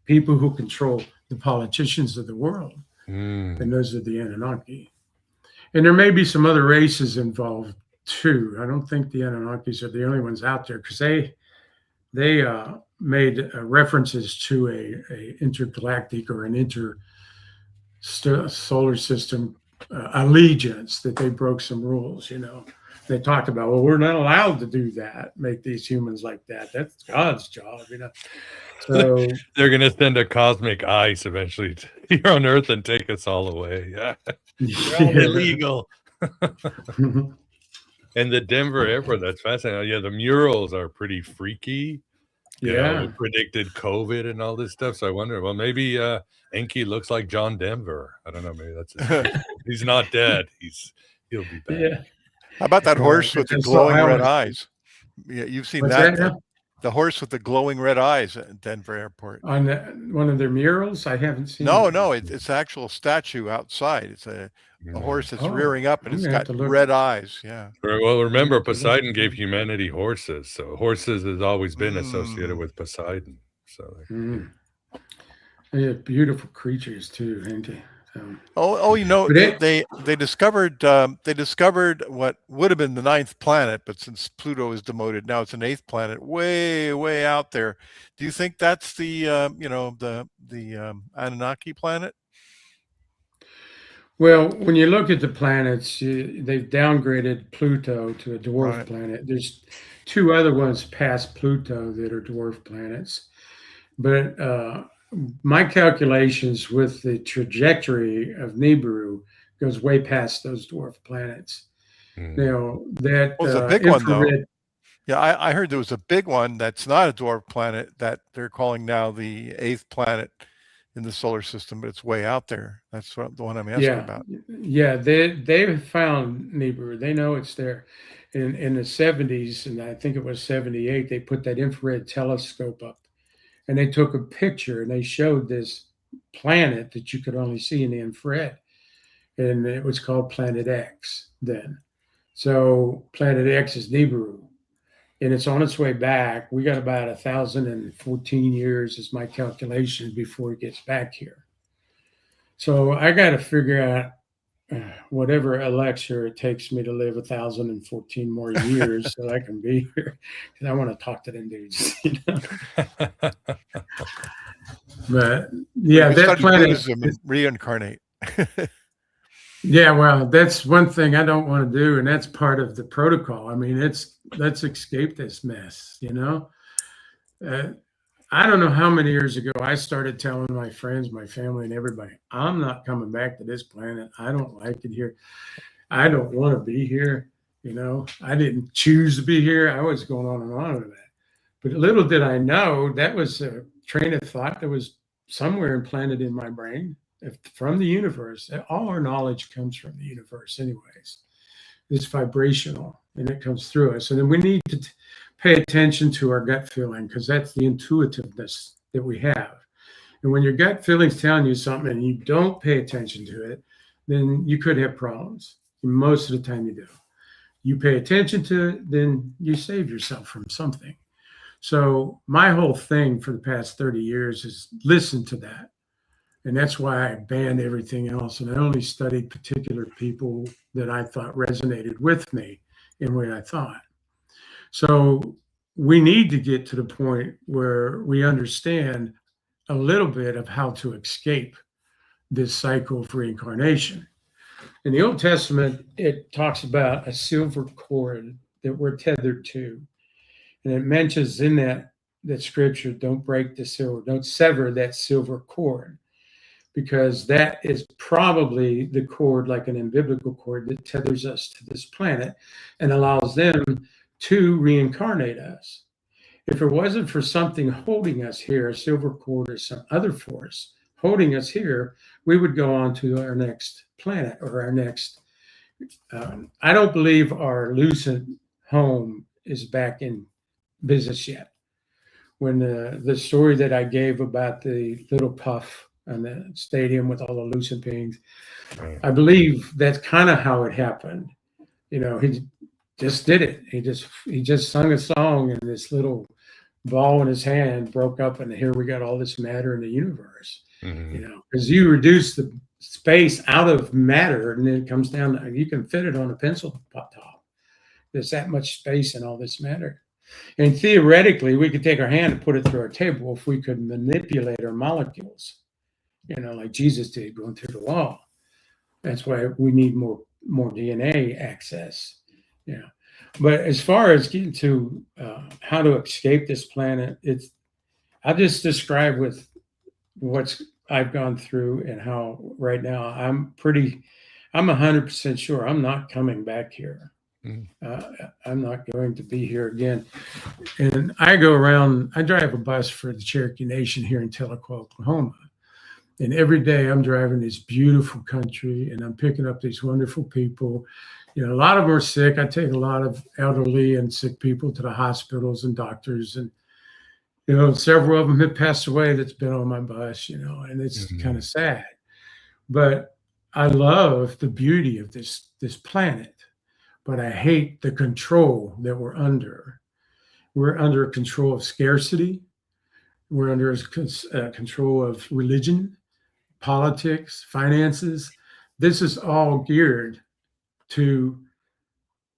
people who control the politicians of the world. Mm. And those are the Anunnaki. And there may be some other races involved too. I don't think the Anunnakis are the only ones out there because they made references to a intergalactic or an solar system allegiance that they broke some rules, they talked about, well, we're not allowed to do that, make these humans like that. That's God's job, you know. So they're going to send a cosmic ice eventually here on Earth and take us all away. Yeah, they're all illegal. And the Denver airport, that's fascinating. Yeah, the murals are pretty freaky. You know, it predicted COVID and all this stuff. So I wonder, well, maybe Enki looks like John Denver. I don't know. Maybe that's his he's not dead. He'll be back. Yeah. How about that horse with the glowing red eyes? Yeah, you've seen that. The horse with the glowing red eyes at Denver Airport. On one of their murals? I haven't seen it. No, it's an actual statue outside. It's a horse that's rearing up, and it's got red eyes. Yeah. Well, remember, Poseidon gave humanity horses. So horses has always been associated with Poseidon. So they're beautiful creatures too, ain't they? You know, they discovered what would have been the 9th planet, but since Pluto is demoted, now it's an 8th planet, way out there. Do you think that's the Anunnaki planet? Well, when you look at the planets, they've downgraded Pluto to a dwarf planet. There's 2 other ones past Pluto that are dwarf planets, but my calculations with the trajectory of Nibiru goes way past those dwarf planets. Now that was a big one, though. Yeah, I heard there was a big one that's not a dwarf planet that they're calling now the 8th planet in the solar system, but it's way out there. That's the one I'm asking about. Yeah, they found Nibiru. They know it's there. In the 70s, and I think it was 78, they put that infrared telescope up. And they took a picture and they showed this planet that you could only see in the infrared. And it was called Planet X then. So Planet X is Nibiru. And it's on its way back. We got about 1,014 years is my calculation before it gets back here. So I got to figure out whatever elixir it takes me to live 1,014 more years so I can be here, because I want to talk to them dudes. You know? But yeah, that planet reincarnate. Yeah, well, that's one thing I don't want to do, and that's part of the protocol. I mean, let's escape this mess. You know, I don't know how many years ago I started telling my friends, my family, and everybody, I'm not coming back to this planet. I don't like it here. I don't want to be here. You know, I didn't choose to be here. I was going on and on with that. But little did I know that was a train of thought that was somewhere implanted in my brain from the universe. All our knowledge comes from the universe anyways. It's vibrational and it comes through us. And then we need to pay attention to our gut feeling, because that's the intuitiveness that we have. And when your gut feeling's telling you something and you don't pay attention to it, then you could have problems. And most of the time you do. You pay attention to it, then you save yourself from something. So my whole thing for the past 30 years is listen to that. And that's why I banned everything else. And I only studied particular people that I thought resonated with me in what I thought. So we need to get to the point where we understand a little bit of how to escape this cycle of reincarnation. In the Old Testament, it talks about a silver cord that we're tethered to. And it mentions in that scripture, don't break the silver, don't sever that silver cord, because that is probably the cord, like an umbilical cord, that tethers us to this planet and allows them to reincarnate us. If it wasn't for something holding us here, a silver cord or some other force holding us here, we would go on to our next planet or our next. I don't believe our lucid home is back in business yet. When the story that I gave about the little puff and the stadium with all the lucid beings, I believe that's kind of how it happened. You know, he just did it. He just sung a song, and this little ball in his hand broke up, and here we got all this matter in the universe. Mm-hmm. You know, because you reduce the space out of matter, and then it comes down. You can fit it on a pencil top. There's that much space in all this matter. And theoretically, we could take our hand and put it through our table if we could manipulate our molecules, you know, like Jesus did going through the wall. That's why we need more DNA access. Yeah. But as far as getting to how to escape this planet, I just describe with what's I've gone through and how right now I'm 100% sure I'm not coming back here. I'm not going to be here again. And I drive a bus for the Cherokee Nation here in Tahlequah, Oklahoma. And every day I'm driving this beautiful country and I'm picking up these wonderful people. A lot of them are sick. I take a lot of elderly and sick people to the hospitals and doctors. And, several of them have passed away that's been on my bus, and it's kind of sad. But I love the beauty of this planet. But I hate the control that we're under. We're under control of scarcity. We're under control of religion, politics, finances. This is all geared to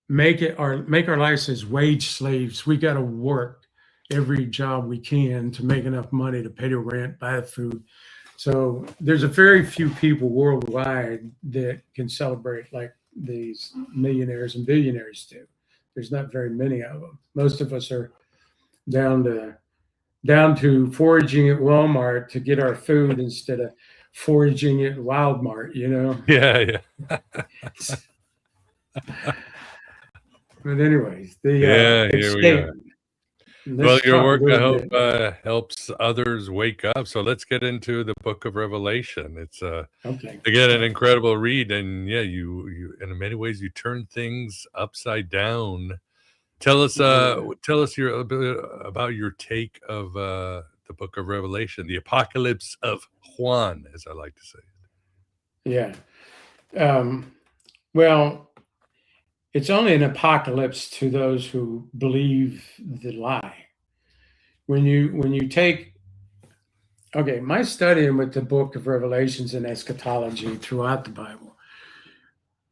make our lives as wage slaves. We got to work every job we can to make enough money to pay the rent, buy the food. So there's a very few people worldwide that can celebrate like these millionaires and billionaires do. There's not very many of them. Most of us are down to foraging at Walmart to get our food instead of foraging at Wildmart, Yeah. But anyways, Here we are. Well, your work, I hope, helps others wake up. So let's get into the Book of Revelation. It's again an incredible read, and you in many ways you turn things upside down. Tell us about your take of the Book of Revelation, the Apocalypse of Juan, as I like to say. Yeah. Well, it's only an apocalypse to those who believe the lie. When you take, my studying with the Book of Revelations and eschatology throughout the Bible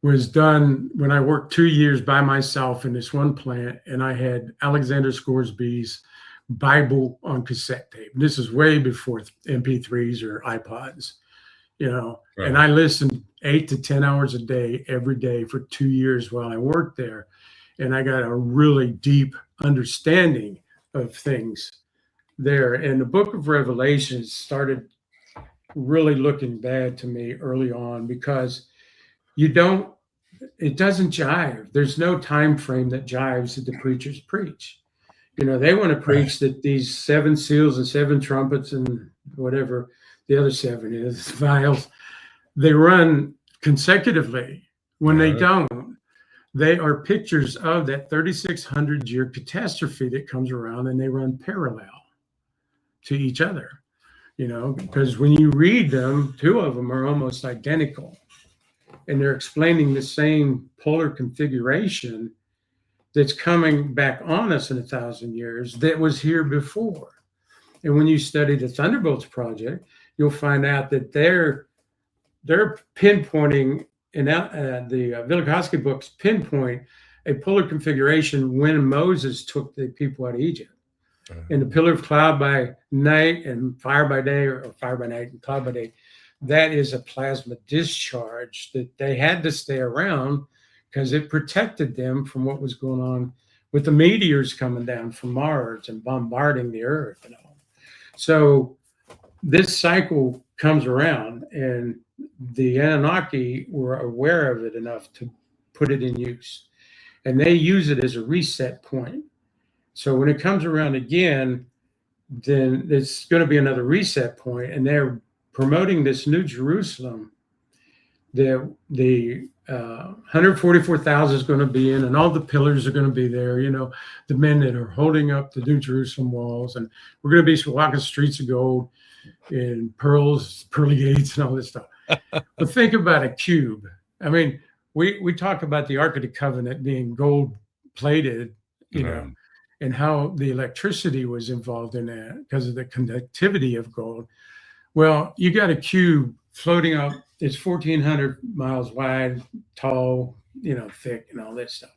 was done when I worked 2 years by myself in this one plant, and I had Alexander Scoresby's Bible on cassette tape. This is way before MP3s or iPods, Right. And I listened 8 to 10 hours a day, every day for 2 years while I worked there. And I got a really deep understanding of things there. And the Book of Revelation started really looking bad to me early on because it doesn't jive. There's no time frame that jives that the preachers preach. They want to preach that these 7 seals and 7 trumpets and whatever the other 7 is, vials, they run consecutively. When they don't, they are pictures of that 3,600-year catastrophe that comes around, and they run parallel to each other, because when you read them, 2 of them are almost identical, and they're explaining the same polar configuration that's coming back on us in 1,000 years that was here before. And when you study the Thunderbolts Project, you'll find out that they're pinpointing, and the Velikovsky books pinpoint a polar configuration when Moses took the people out of Egypt. And the pillar of cloud by night and fire by day, or fire by night and cloud by day, that is a plasma discharge that they had to stay around because it protected them from what was going on with the meteors coming down from Mars and bombarding the earth and all. So this cycle comes around, and the Anunnaki were aware of it enough to put it in use, and they use it as a reset point. So when it comes around again, then it's going to be another reset point, and they're promoting this New Jerusalem. The 144,000 is going to be in, and all the pillars are going to be there. The men that are holding up the New Jerusalem walls, and we're going to be walking streets of gold and pearly gates, and all this stuff. But think about a cube. I mean, we talk about the Ark of the Covenant being gold plated, and how the electricity was involved in that because of the conductivity of gold. Well, you got a cube floating up. It's 1,400 miles wide, tall, thick, and all that stuff.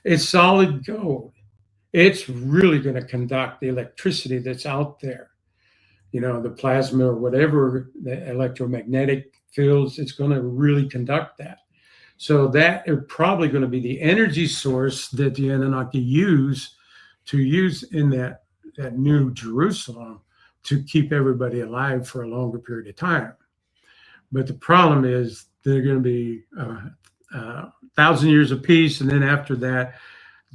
It's solid gold. It's really going to conduct the electricity that's out there. The plasma or whatever, the electromagnetic fields, it's going to really conduct that. So that is probably going to be the energy source that the Anunnaki use in that new Jerusalem to keep everybody alive for a longer period of time. But the problem is they're going to be 1,000 years of peace, and then after that,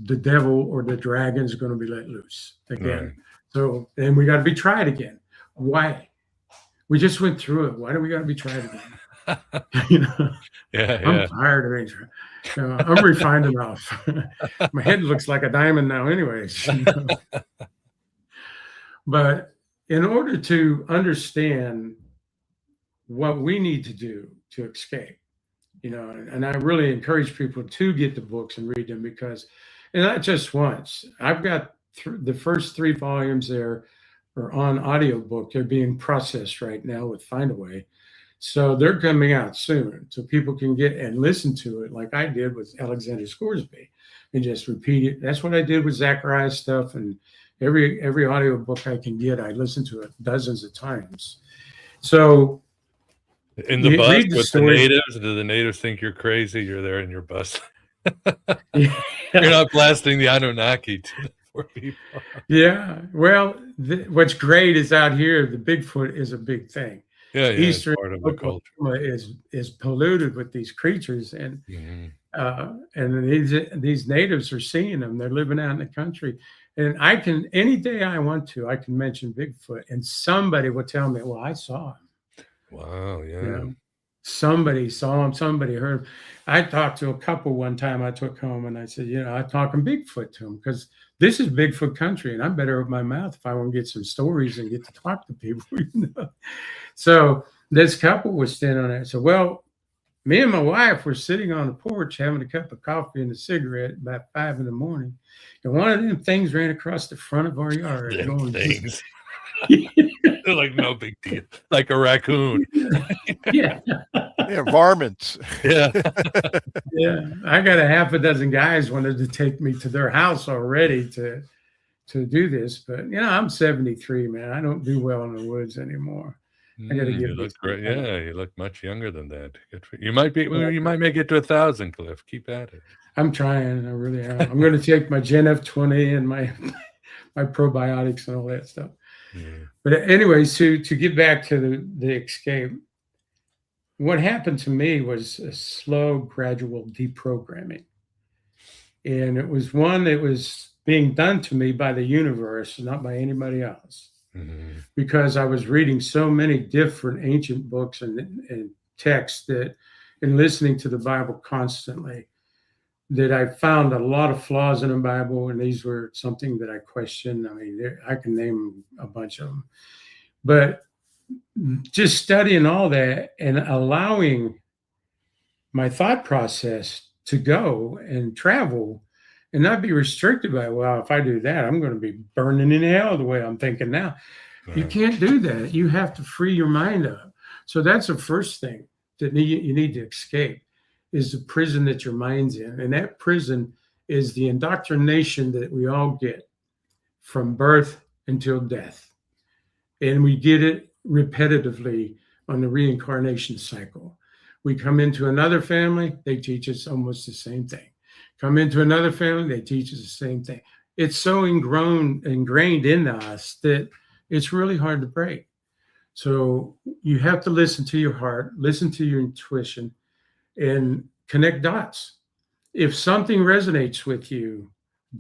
the devil or the dragon is going to be let loose again. Right. So then we got to be tried again. Why? We just went through it. Why do we got to be tried again? You know, I'm tired of being tried. I'm refined enough. My head looks like a diamond now, anyways. You know? But in order to understand what we need to do to escape, you know, and I really encourage people to get the books and read them, because, and not just once. I've got the first 3 volumes there are on audiobook. They're being processed right now with Findaway. So they're coming out soon, so people can get and listen to it like I did with Alexander Scoresby and just repeat it. That's what I did with Zachariah's stuff, and every audiobook I can get, I listen to it dozens of times. So in the bus with the natives, do the natives think you're crazy? You're there in your bus. You're not blasting the Anunnaki to the poor people. Yeah. Well, what's great is out here, the Bigfoot is a big thing. Yeah, Eastern part of the culture is polluted with these creatures, and these natives are seeing them. They're living out in the country, and I can, any day I want to, I can mention Bigfoot, and somebody will tell me, "Well, I saw him." Wow, yeah. You know, somebody saw him, somebody heard him. I talked to a couple one time I took home, and I said, you know, I'm talking Bigfoot to them, because this is Bigfoot country, and I'm better with my mouth if I want to get some stories and get to talk to people. You know? So this couple was standing on there. So, well, me and my wife were sitting on the porch having a cup of coffee and a cigarette about 5 in the morning, and one of them things ran across the front of our yard. Things. They're like no big deal, like a raccoon. Yeah, varmints. Yeah. I got a half a dozen guys wanted to take me to their house already to do this, but you know, I'm 73, man. I don't do well in the woods anymore. I got to get. You look great. Yeah, you look much younger than that. You might make it to 1,000, Cliff. Keep at it. I'm trying. I really am. I'm going to take my Gen F20 and my probiotics and all that stuff. Yeah. But anyways, to get back to the escape, what happened to me was a slow, gradual deprogramming. And it was one that was being done to me by the universe, not by anybody else. Mm-hmm. Because I was reading so many different ancient books and texts and listening to the Bible constantly, that I found a lot of flaws in the Bible, and these were something that I questioned. I mean, I can name a bunch of them. But just studying all that and allowing my thought process to go and travel and not be restricted by, well, if I do that, I'm going to be burning in hell the way I'm thinking now. Right. You can't do that. You have to free your mind up. So that's the first thing that you need to escape, is the prison that your mind's in. And that prison is the indoctrination that we all get from birth until death. And we get it repetitively on the reincarnation cycle. We come into another family, they teach us almost the same thing. Come into another family, they teach us the same thing. It's so ingrained in us that it's really hard to break. So you have to listen to your heart, listen to your intuition, and connect dots. If something resonates with you,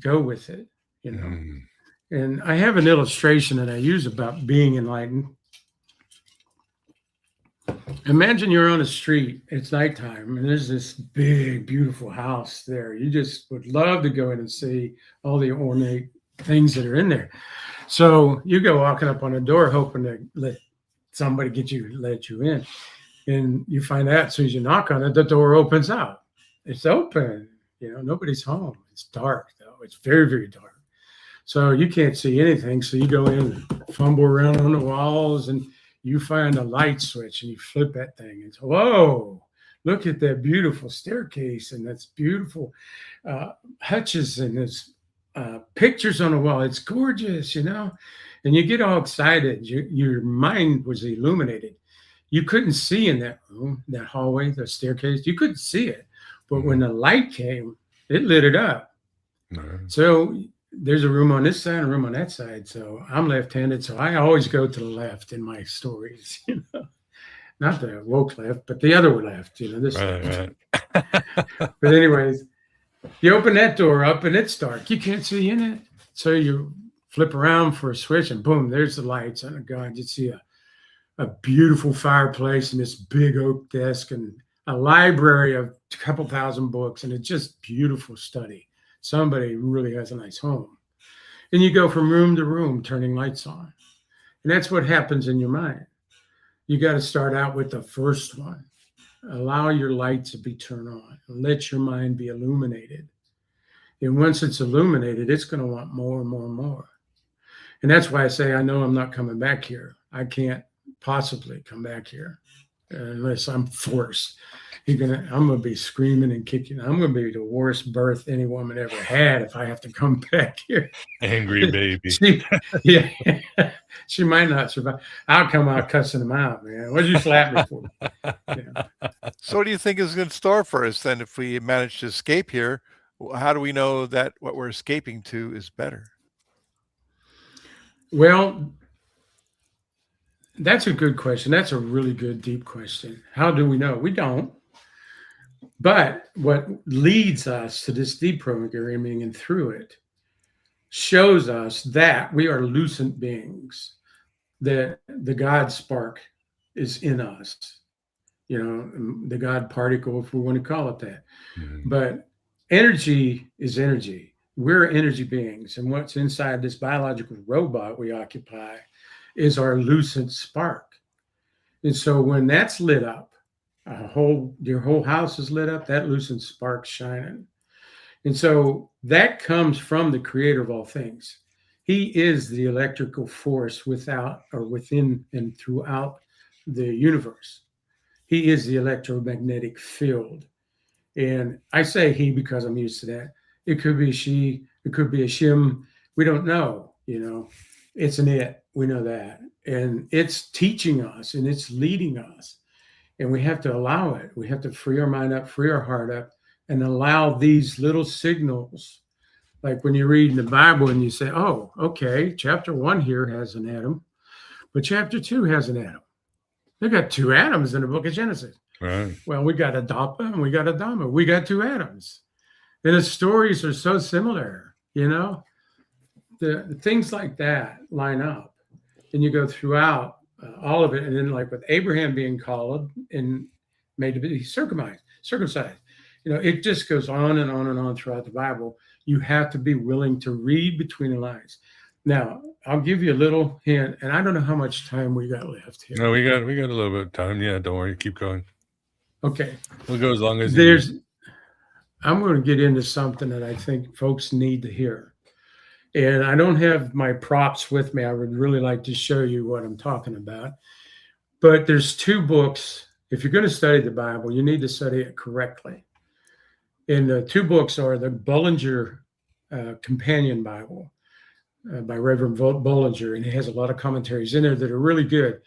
go with it, you know. Mm. And I have an illustration that I use about being enlightened. Imagine you're on a street, it's nighttime, and there's this big, beautiful house there. You just would love to go in and see all the ornate things that are in there. So you go walking up on a door hoping to let somebody let you in. And you find out as soon as you knock on it, the door opens out. It's open, you know, nobody's home. It's dark though. It's very, very dark. So you can't see anything. So you go in and fumble around on the walls, and you find a light switch and you flip that thing. And so, whoa, look at that beautiful staircase and that's beautiful hutches and there's pictures on the wall. It's gorgeous, you know, and you get all excited. Your mind was illuminated. You couldn't see in that room, that hallway, the staircase. You couldn't see it. But when the light came, it lit it up. So there's a room on this side and a room on that side. So I'm left-handed, so I always go to the left in my stories. Not the woke left, but the other left. This. Right. But anyways, you open that door up and it's dark. You can't see in it. So you flip around for a switch and boom, there's the lights. Oh God, you see a beautiful fireplace and this big oak desk and a library of a couple thousand books, and it's just beautiful study. Somebody really has a nice home. And you go from room to room turning lights on. And that's what happens in your mind. You got to start out with the first one. Allow your light to be turned on. Let your mind be illuminated. And once it's illuminated, it's going to want more and more and more. And that's why I say, I know I'm not coming back here. I can't possibly come back here unless I'm forced. I'm going to be screaming and kicking. I'm going to be the worst birth any woman ever had if I have to come back here. Angry baby. She might not survive. I'll come out cussing them out, man. What'd you slap me for? So what do you think is in store for us then if we manage to escape here? How do we know that what we're escaping to is better? Well, that's a good question. That's a really good, deep question. How do we know? We don't. But what leads us to this deprogramming and through it shows us that we are lucent beings, that the God spark is in us, the God particle, if we want to call it that. But energy is energy. We're energy beings. And what's inside this biological robot we occupy is our lucent spark. And so when that's lit up, your whole house is lit up, that lucent spark's shining. And so that comes from the creator of all things. He is the electrical force within and throughout the universe. He is the electromagnetic field. And I say he because I'm used to that. It could be she, it could be a shim. We don't know, It's an it. We know that. And it's teaching us and it's leading us. And we have to allow it. We have to free our mind up, free our heart up, and allow these little signals. Like when you read in the Bible and you say, oh, okay, chapter 1 here has an atom, but chapter 2 has an atom. They got 2 atoms in the book of Genesis. Right. Well, we got a Dappa and we got a Dhamma. We got 2 atoms. And the stories are so similar, The things like that line up. And you go throughout all of it. And then like with Abraham being called and made to be circumcised, it just goes on and on and on throughout the Bible. You have to be willing to read between the lines. Now, I'll give you a little hint, and I don't know how much time we got left here. No, we got a little bit of time. Yeah, don't worry. Keep going. Okay. We'll go as long as I'm going to get into something that I think folks need to hear. And I don't have my props with me. I would really like to show you what I'm talking about. But there's 2 books. If you're going to study the Bible, you need to study it correctly. And the 2 books are the Bullinger Companion Bible by Reverend Bullinger. And it has a lot of commentaries in there that are really good.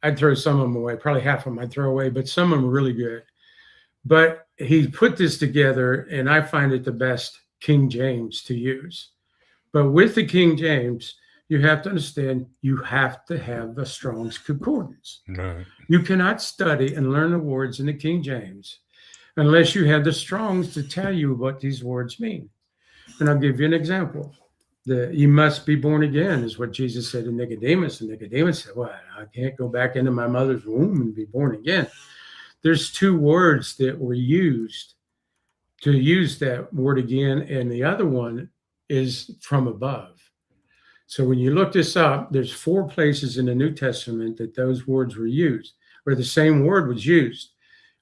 I'd throw some of them away. Probably half of them I'd throw away, but some of them are really good. But he put this together, and I find it the best King James to use. But with the King James, you have to understand you have to have the Strong's Concordance. Right. You cannot study and learn the words in the King James unless you have the Strong's to tell you what these words mean. And I'll give you an example. You must be born again is what Jesus said to Nicodemus. And Nicodemus said, well, I can't go back into my mother's womb and be born again. There's 2 words that were used to use that word again. And the other one is from above. So when you look this up, there's 4 places in the New Testament that those words were used, where the same word was used.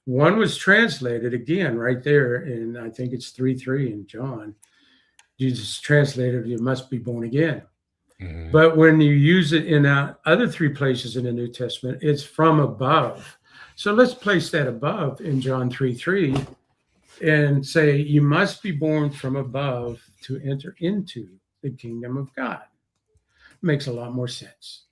One was translated again right there, and I think it's 3:3 in John. Jesus translated, you must be born again. Mm-hmm. But when you use it in other 3 places in the New Testament, it's from above. So let's place that above in John 3:3 and say, you must be born from above to enter into the kingdom of God. Makes a lot more sense.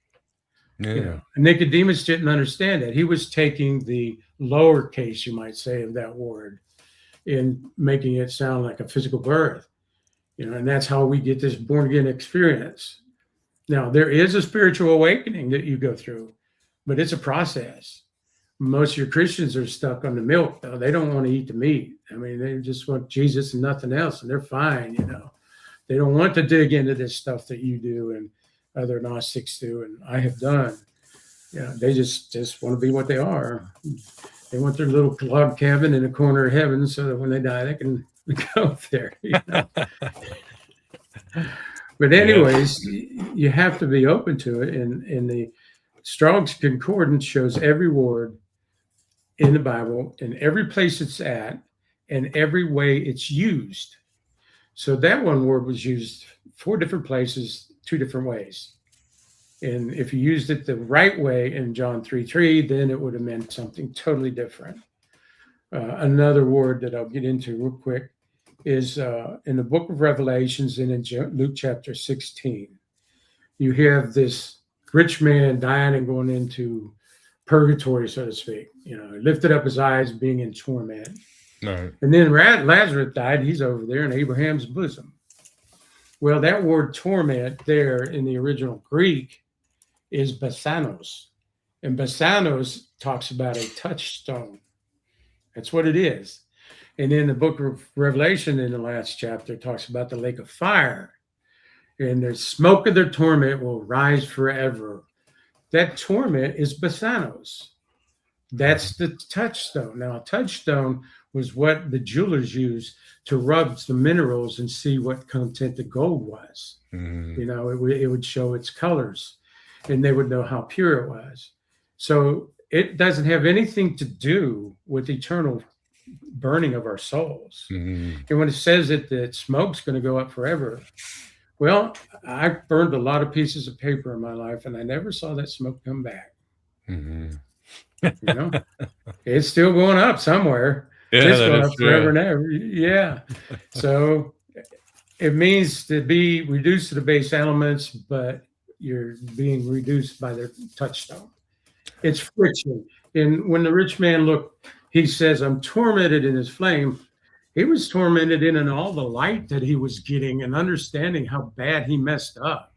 Yeah. Nicodemus didn't understand that. He was taking the lowercase, you might say, of that word. in making it sound like a physical birth, and that's how we get this born again experience. Now, there is a spiritual awakening that you go through, but it's a process. Most of your Christians are stuck on the milk, though. They don't want to eat the meat. I mean, they just want Jesus and nothing else, and they're fine, They don't want to dig into this stuff that you do and other Gnostics do, and I have done. They just want to be what they are. They want their little log cabin in the corner of heaven so that when they die, they can go there. But anyways, you have to be open to it. And the Strong's Concordance shows every word in the Bible, in every place it's at, and every way it's used. So that one word was used 4 different places, 2 different ways. And if you used it the right way in John 3:3, then it would have meant something totally different. Another word that I'll get into real quick is in the book of Revelations and in Luke chapter 16. You have this rich man dying and going into purgatory, so to speak. He lifted up his eyes being in torment. Right. And then Lazarus died. He's over there in Abraham's bosom. Well, that word torment there in the original Greek is basanos. And basanos talks about a touchstone. That's what it is. And in the book of Revelation, in the last chapter, it talks about the lake of fire. And the smoke of their torment will rise forever. That torment is basanos. That's the touchstone. Now, a touchstone was what the jewelers used to rub the minerals and see what content the gold was. It would show its colors, and they would know how pure it was. So it doesn't have anything to do with eternal burning of our souls. And when it says that smoke's going to go up forever, well, I've burned a lot of pieces of paper in my life, and I never saw that smoke come back. It's still going up somewhere. It's going up forever and ever. Yeah. So it means to be reduced to the base elements, but you're being reduced by the touchstone. It's friction. And when the rich man looked, he says, I'm tormented in his flame. He was tormented in all the light that he was getting and understanding how bad he messed up.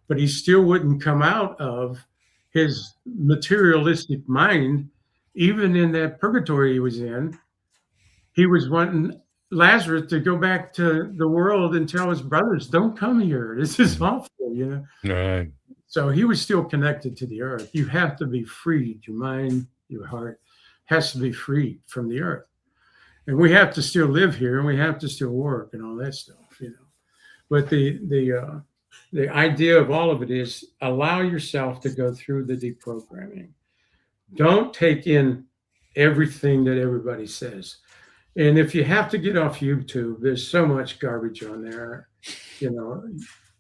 But he still wouldn't come out of his materialistic mind. Even in that purgatory he was in, he was wanting Lazarus to go back to the world and tell his brothers, don't come here. This is awful, Right. So he was still connected to the earth. You have to be freed. Your mind, your heart has to be freed from the earth. And we have to still live here, and we have to still work and all that stuff, But the idea of all of it is allow yourself to go through the deprogramming. Don't take in everything that everybody says. And if you have to get off YouTube, there's so much garbage on there.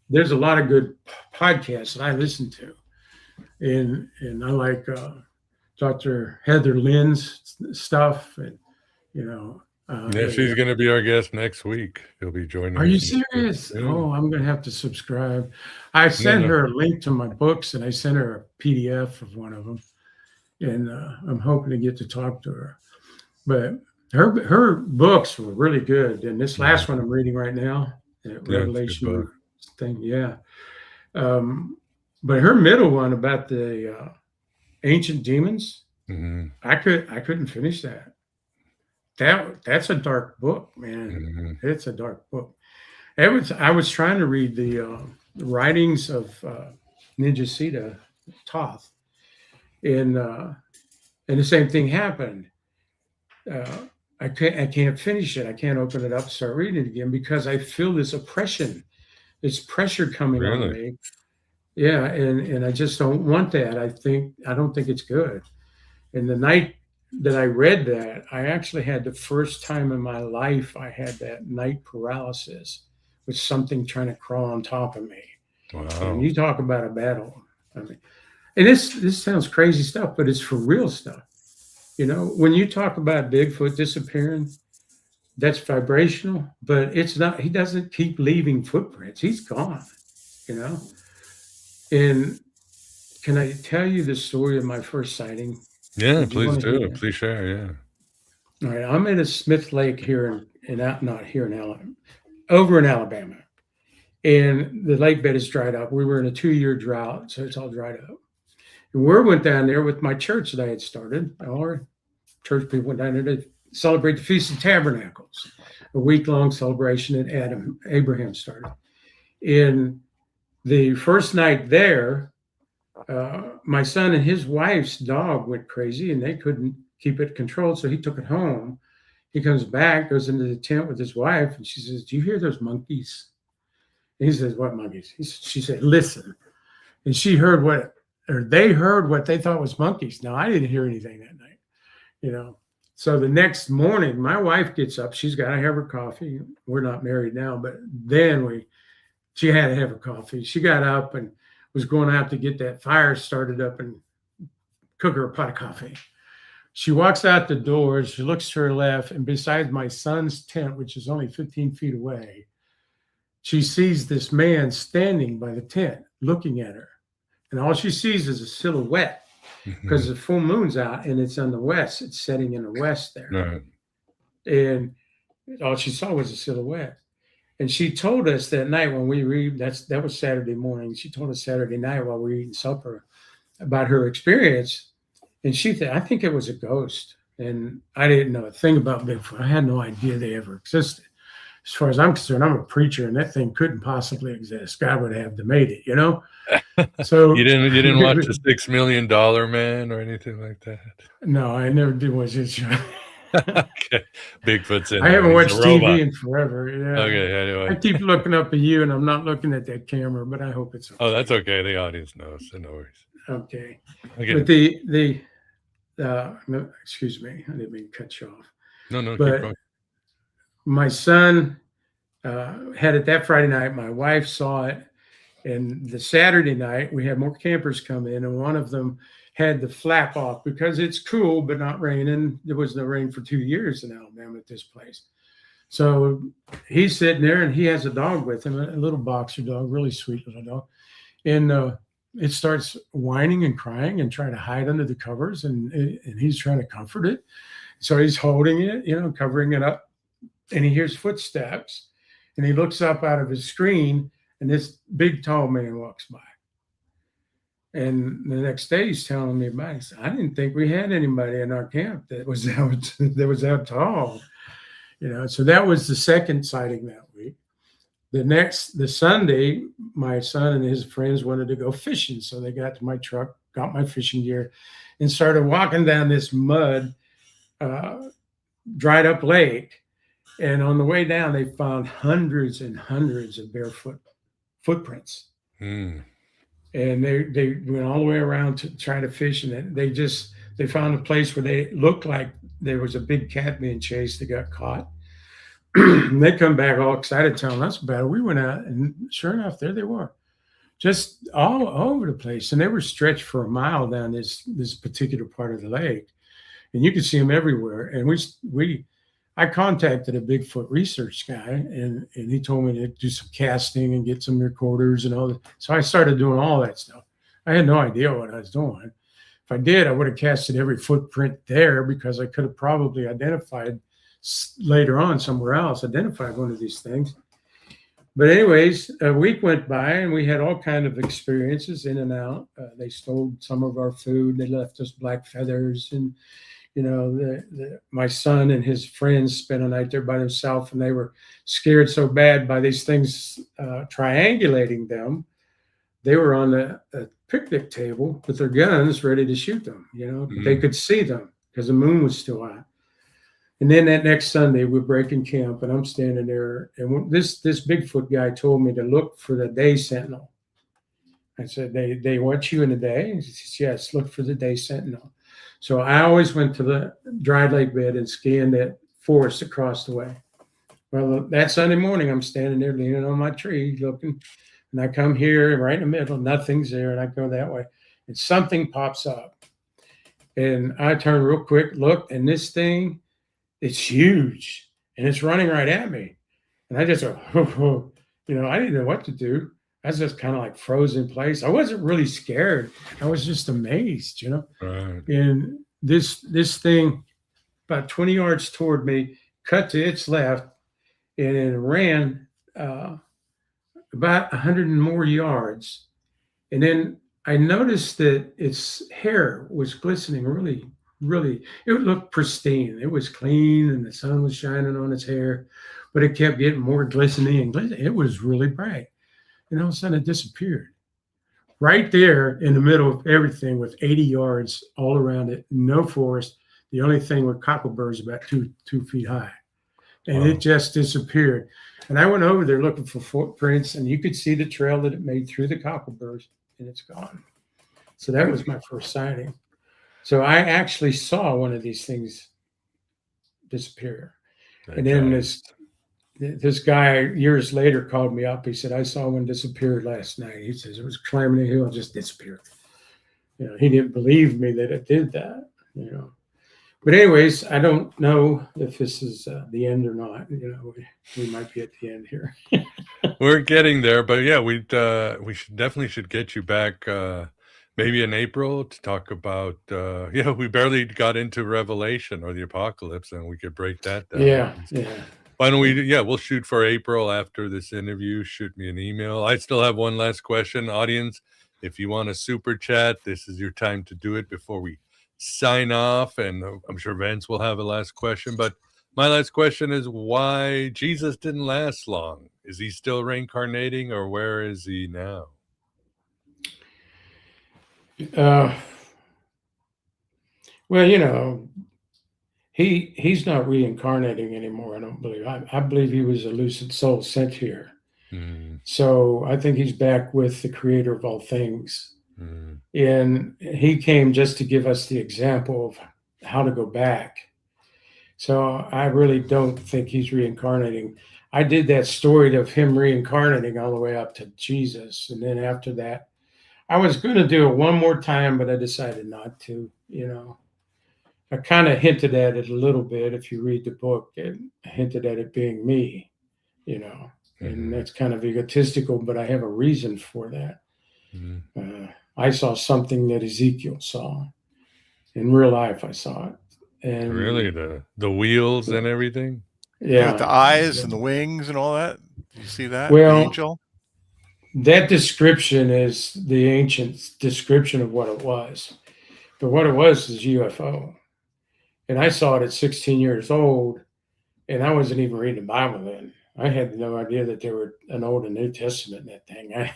There's a lot of good podcasts that I listen to. And I like Dr. Heather Lynn's stuff. And, she's going to be our guest next week. She'll be joining us. Are you serious? Oh, I'm going to have to subscribe. I sent her a link to my books, and I sent her a PDF of one of them. And I'm hoping to get to talk to her. But her books were really good. And this last one I'm reading right now, Revelation thing, but her middle one about the ancient demons, I couldn't finish that. That's a dark book, man. It's a dark book. I was trying to read the writings of Ninja Sita Toth, and the same thing happened. I can't finish it. I can't open it up, start reading it again, because I feel this oppression, this pressure coming on me. Yeah, and I just don't want that. I don't think it's good. And the night that I read that, I actually had the first time in my life I had that night paralysis with something trying to crawl on top of me. Wow. And you talk about a battle. And this sounds crazy stuff, but it's for real stuff. When you talk about Bigfoot disappearing, that's vibrational, but it's not. He doesn't keep leaving footprints. He's gone, And can I tell you the story of my first sighting? Yeah, please do. Please share. Yeah. All right, I'm in a Smith Lake here not here in Alabama, over in Alabama, and the lake bed is dried up. We were in a 2-year drought, so it's all dried up. And we went down there with my church that I had started. Our church people went down there to celebrate the Feast of Tabernacles, a week-long celebration that Abraham started. In the first night there, my son and his wife's dog went crazy, and they couldn't keep it controlled, so he took it home. He comes back, goes into the tent with his wife, and she says, "Do you hear those monkeys?" And he says, "What monkeys?" She said, "Listen." And they heard what they thought was monkeys. Now, I didn't hear anything that night, So the next morning, my wife gets up. She's got to have her coffee. We're not married now, but then she had to have her coffee. She got up and was going out to get that fire started up and cook her a pot of coffee. She walks out the door, she looks to her left, and beside my son's tent, which is only 15 feet away, she sees this man standing by the tent looking at her. And all she sees is a silhouette because the full moon's out and it's on the west. It's setting in the west there. Right. And all she saw was a silhouette. And she told us that night when we read, that was Saturday morning. She told us Saturday night while we were eating supper about her experience. And she said, "I think it was a ghost." And I didn't know a thing about Bigfoot. I had no idea they ever existed. As far as I'm concerned, I'm a preacher, and that thing couldn't possibly exist. God would have to made it, So you didn't watch the $6 Million Man or anything like that? No, I never did watch it. Okay, Bigfoot's in. I haven't watched TV robot. in forever. Yeah. Okay, anyway. I keep looking up at you, and I'm not looking at that camera, but I hope it's okay. Oh, that's okay. The audience knows, so no worries. Okay. Okay. But no, excuse me, I didn't mean to cut you off. No, keep But going. my son had it that Friday night. My wife saw it. And the Saturday night, we had more campers come in, and one of them had the flap off because it's cool, but not raining. There was no rain for 2 years in Alabama at this place. So he's sitting there, and he has a dog with him, a little boxer dog, really sweet little dog. And it starts whining and crying and trying to hide under the covers, and he's trying to comfort it. So he's holding it, covering it up, and he hears footsteps, and he looks up out of his screen, and this big, tall man walks by. And the next day he's telling me about it. He said, "I didn't think we had anybody in our camp that was that tall." So that was the second sighting that week. The Sunday, my son and his friends wanted to go fishing. So they got to my truck, got my fishing gear, and started walking down this mud, dried up lake. And on the way down, they found hundreds and hundreds of barefoot footprints. And they went all the way around to try to fish, and they found a place where they looked like there was a big cat being chased. They got caught. And they come back all excited, telling us about it. We went out, and sure enough, there they were, just all over the place. And they were stretched for a mile down this particular part of the lake, and you could see them everywhere. And I contacted a Bigfoot research guy, and he told me to do some casting and get some recorders and all that. So I started doing all that stuff. I had no idea what I was doing. If I did, I would have casted every footprint there, because I could have probably identified later on somewhere else, identified one of these things. But anyways, a week went by, and we had all kind of experiences in and out. They stole some of our food. They left us black feathers, and my son and his friends spent a night there by themselves, and they were scared so bad by these things triangulating them. They were on a picnic table with their guns ready to shoot them. They could see them because the moon was still out. And then that next Sunday, we're breaking camp, and I'm standing there, and this Bigfoot guy told me to look for the day sentinel. I said, they watch you in the day? He says, "Yes, look for the day sentinel." So I always went to the dry lake bed and scanned that forest across the way. Well, that Sunday morning, I'm standing there leaning on my tree looking, and I come here right in the middle, nothing's there, and I go that way, and something pops up. And I turn real quick, look, and this thing, it's huge, and it's running right at me. And I just go, I didn't know what to do. I was just kind of like frozen in place. I wasn't really scared. I was just amazed, Right. And this thing about 20 yards toward me, cut to its left, and it ran about 100 and more yards. And then I noticed that its hair was glistening really, really, it looked pristine. It was clean and the sun was shining on its hair, but it kept getting more glistening and glistening. It was really bright. And all of a sudden it disappeared. Right there in the middle of everything with 80 yards all around it, no forest. The only thing were cockleburs about two feet high. And it just disappeared. And I went over there looking for footprints, and you could see the trail that it made through the cockleburs, and it's gone. So that was my first sighting. So I actually saw one of these things disappear. And then this guy years later called me up. He said, I saw one disappear last night. He says it was climbing a hill and just disappeared. You know, he didn't believe me that it did that, you know. But anyways, I don't know if this is the end or not. You know, we might be at the end here. We're getting there, but yeah, we should get you back maybe in April to talk about. We barely got into Revelation or the Apocalypse, and we could break that down. Yeah. Why don't we? Yeah, we'll shoot for April after this interview. Shoot me an email. I still have one last question, audience. If you want a super chat, this is your time to do it before we sign off, and I'm sure Vince will have a last question, but my last question is why Jesus didn't last long. Is he still reincarnating, or where is he now? Well, you know, he's not reincarnating anymore. I don't believe. I believe he was a lucid soul sent here. So I think he's back with the creator of all things. And he came just to give us the example of how to go back. So I really don't think he's reincarnating. I did that story of him reincarnating all the way up to Jesus. And then after that, I was going to do it one more time, but I decided not to, you know. I kind of hinted at it a little bit. If you read the book, it hinted at it being me, you know, and that's kind of egotistical, but I have a reason for that. I saw something that Ezekiel saw. In real life, I saw it. And really, the wheels and everything? Yeah. With the eyes and the wings and all that? You see that? Well, the angel? That description is the ancient description of what it was. But what it was is UFO. And I saw it at 16 years old, and I wasn't even reading the Bible then. I had no idea that there were an Old and New Testament in that thing. I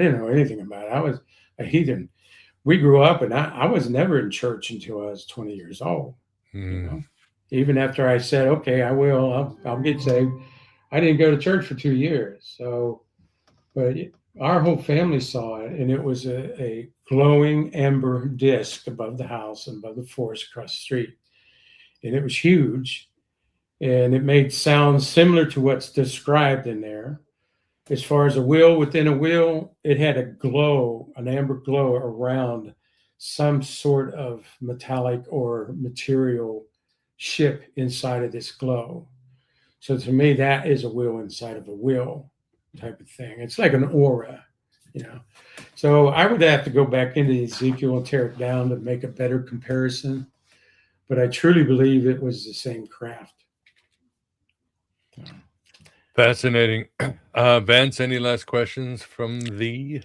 didn't know anything about it. I was a heathen. We grew up, and I was never in church until I was 20 years old. You know? Even after I said, okay, I will, I'll get saved. I didn't go to church for 2 years. So, but our whole family saw it, and it was a glowing amber disc above the house and above the forest across the street. And it was huge, and it made sounds similar to what's described in there. As far as a wheel within a wheel, it had a glow, an amber glow around some sort of metallic or material ship inside of this glow. So to me, that is a wheel inside of a wheel type of thing. It's like an aura, you know. So I would have to go back into Ezekiel and tear it down to make a better comparison. But I truly believe it was the same craft. Fascinating. Vance, any last questions from thee?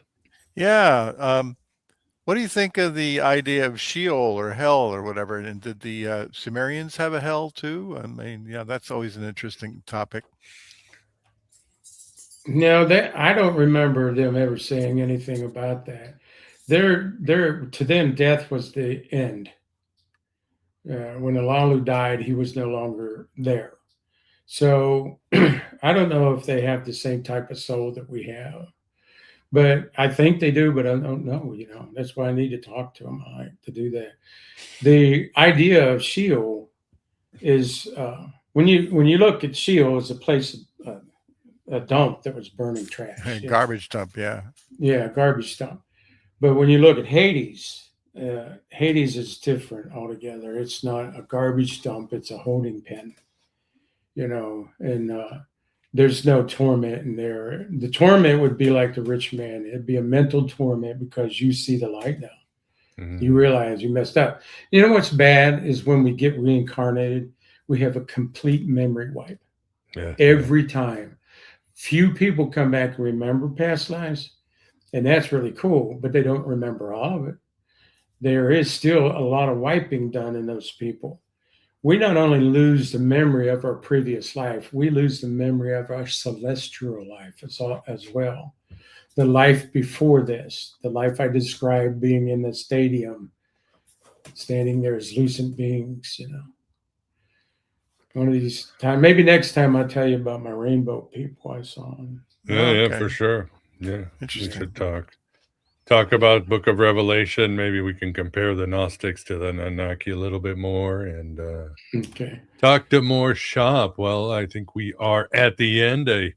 Yeah. What do you think of the idea of Sheol or hell or whatever? And did the Sumerians have a hell too? I mean, yeah, that's always an interesting topic. No, that I don't remember them ever saying anything about that. To them, death was the end. When Alalu died, he was no longer there. So I don't know if they have the same type of soul that we have, but I think they do, but I don't know, you know. That's why I need to talk to them to do that. The idea of Sheol is when you look at Sheol as a place, a dump that was burning trash. Garbage dump, yeah. Yeah, garbage dump. But when you look at Hades, Hades is different altogether. It's not a garbage dump, it's a holding pen. You know, and there's no torment in there. The torment would be like the rich man. It'd be a mental torment because you see the light now. You realize you messed up. You know what's bad is when we get reincarnated, we have a complete memory wipe. Every time. Few people come back and remember past lives, and that's really cool, but they don't remember all of it. There is still a lot of wiping done in those people. We not only lose the memory of our previous life, we lose the memory of our celestial life as well. The life before this, the life I described being in the stadium, standing there as lucent beings, One of these times, maybe next time I'll tell you about my rainbow people I saw. Yeah, for sure. Yeah, interesting. We should talk about Book of Revelation. Maybe we can compare the Gnostics to the Anunnaki a little bit more and talk to more shop. Well, I think we are at the end. A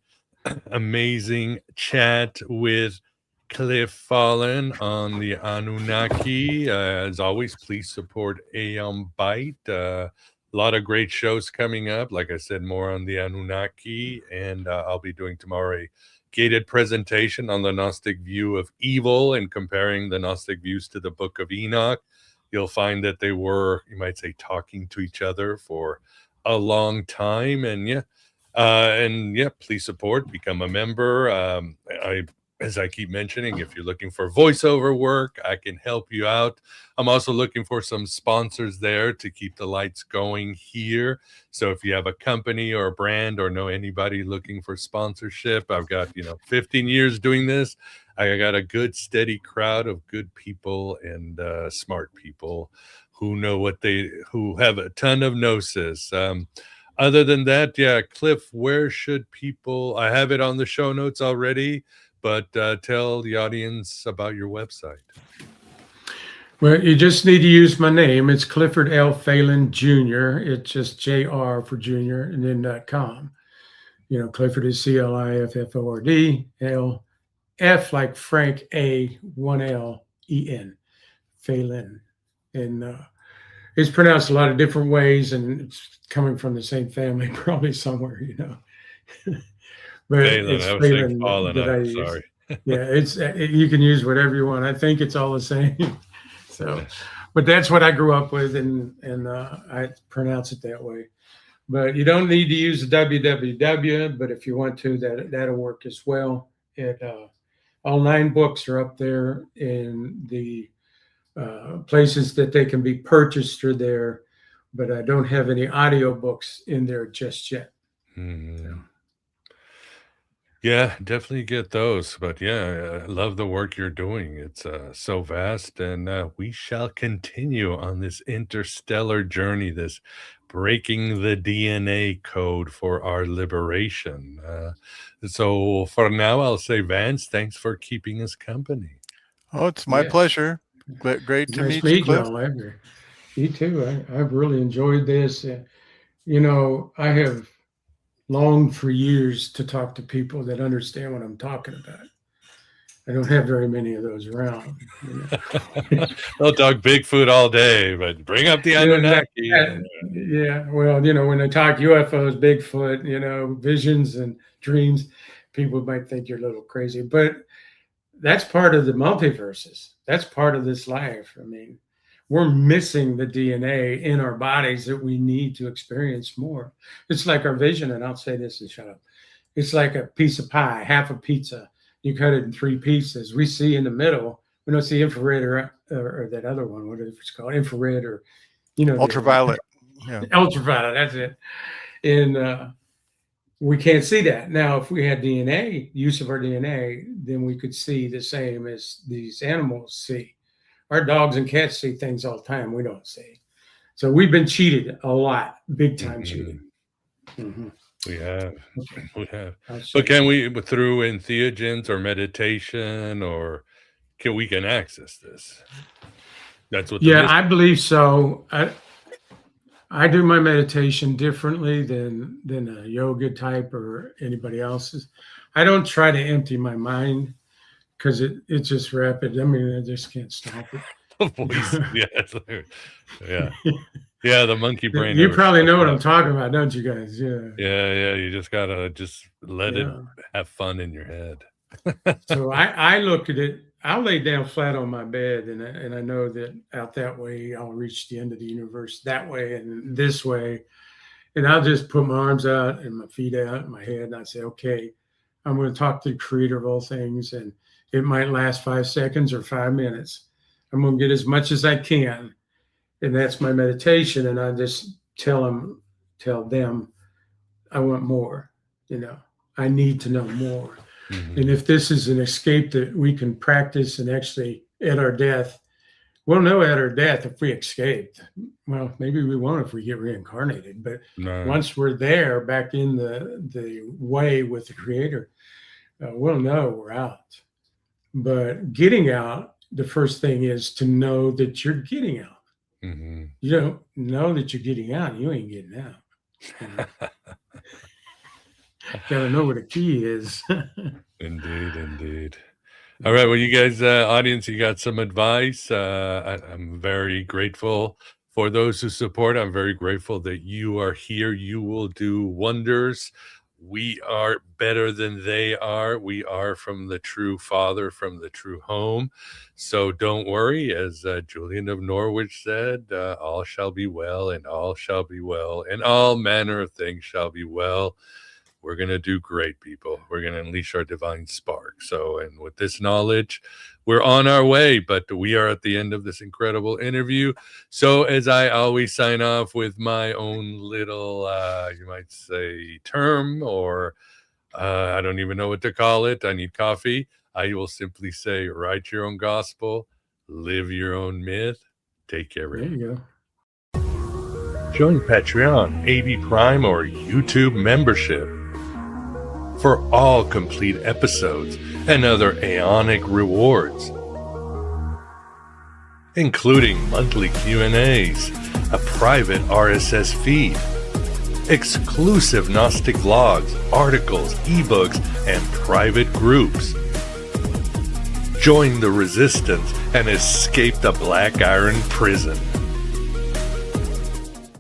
amazing chat with Cliff Falen on the Anunnaki. As always, please support Bite. A lot of great shows coming up. Like I said, more on the Anunnaki, and I'll be doing tomorrow a gated presentation on the Gnostic view of evil and comparing the Gnostic views to the Book of Enoch. You'll find that they were, you might say, talking to each other for a long time. And please support, become a member. As I keep mentioning, if you're looking for voiceover work, I can help you out. I'm also looking for some sponsors there to keep the lights going here. So if you have a company or a brand or know anybody looking for sponsorship, I've got, 15 years doing this. I got a good steady crowd of good people and smart people who know who have a ton of gnosis. Other than that, Cliff, where should people, I have it on the show notes already, but tell the audience about your website. Well, you just need to use my name. It's Clifford L. Falen Jr. It's just JR for Junior and then .com. Clifford is CLIFFORD, L, F like Frank, A, 1L, EN, Falen. And it's pronounced a lot of different ways, and it's coming from the same family, probably somewhere, But Falen, it's I was saying Falen, sorry. You can use whatever you want. I think it's all the same. So, but that's what I grew up with, and I pronounce it that way. But you don't need to use the www, but if you want to, that'll work as well. All 9 books are up there, in the places that they can be purchased are there, but I don't have any audio books in there just yet. Yeah, definitely get those. But I love the work you're doing. It's so vast, and we shall continue on this interstellar journey, this breaking the DNA code for our liberation. So for now, I'll say, Vance, thanks for keeping us company. Oh, it's my pleasure. Great to meet you, Cliff. You too. I've really enjoyed this. I have longed for years to talk to people that understand what I'm talking about. I don't have very many of those around. They'll talk Bigfoot all day, but bring up the Anunnaki. Well, when they talk UFOs, Bigfoot, visions and dreams, people might think you're a little crazy, but that's part of the multiverses. That's part of this life. We're missing the DNA in our bodies that we need to experience more. It's like our vision, and I'll say this and shut up. It's like a piece of pie, half a pizza. You cut it in 3 pieces. We see in the middle, we don't see infrared or that other one, whatever it's called, infrared or, ultraviolet. Ultraviolet, that's it. And we can't see that. Now, if we had DNA, use of our DNA, then we could see the same as these animals see. Our dogs and cats see things all the time we don't see. So we've been cheated a lot, big time cheated. We have. But can we, through entheogens or meditation, or we can access this? That's what. I believe so. I do my meditation differently than a yoga type or anybody else's. I don't try to empty my mind, because it's just rapid. I just can't stop it. The monkey brain. You probably know what I'm talking about, don't you guys? Yeah. You just gotta let it have fun in your head. So I look at it. I'll lay down flat on my bed, and I know that out that way I'll reach the end of the universe that way and this way. And I'll just put my arms out and my feet out and my head, and I say, okay, I'm going to talk to the creator of all things, and it might last 5 seconds or 5 minutes. I'm going to get as much as I can, and that's my meditation. And I just tell them, I want more. I need to know more. Mm-hmm. And if this is an escape that we can practice and actually at our death, we'll know at our death if we escaped. Well, maybe we won't if we get reincarnated. But once we're there, back in the way with the creator, we'll know we're out. But getting out, the first thing is to know that you're getting out. Mm-hmm. You don't know that you're getting out, you ain't getting out. Gotta know what a key is. Indeed. All right, well, you guys, audience, you got some advice. I'm very grateful for those who support. I'm very grateful that you are here. You will do wonders. We are better than they are. We are from the true Father, from the true home. So don't worry. As Julian of Norwich said, all shall be well, and all shall be well, and all manner of things shall be well. We're going to do great, people. We're going to unleash our divine spark. So, and with this knowledge, we're on our way, but we are at the end of this incredible interview. So as I always sign off with my own little, you might say, term, or I don't even know what to call it. I need coffee. I will simply say, write your own gospel, live your own myth. Take care. There you go. Join Patreon, AV Prime, or YouTube membership for all complete episodes and other aeonic rewards, including monthly Q&As, a private RSS feed, exclusive Gnostic vlogs, articles, ebooks, and private groups. Join the resistance and escape the Black Iron prison.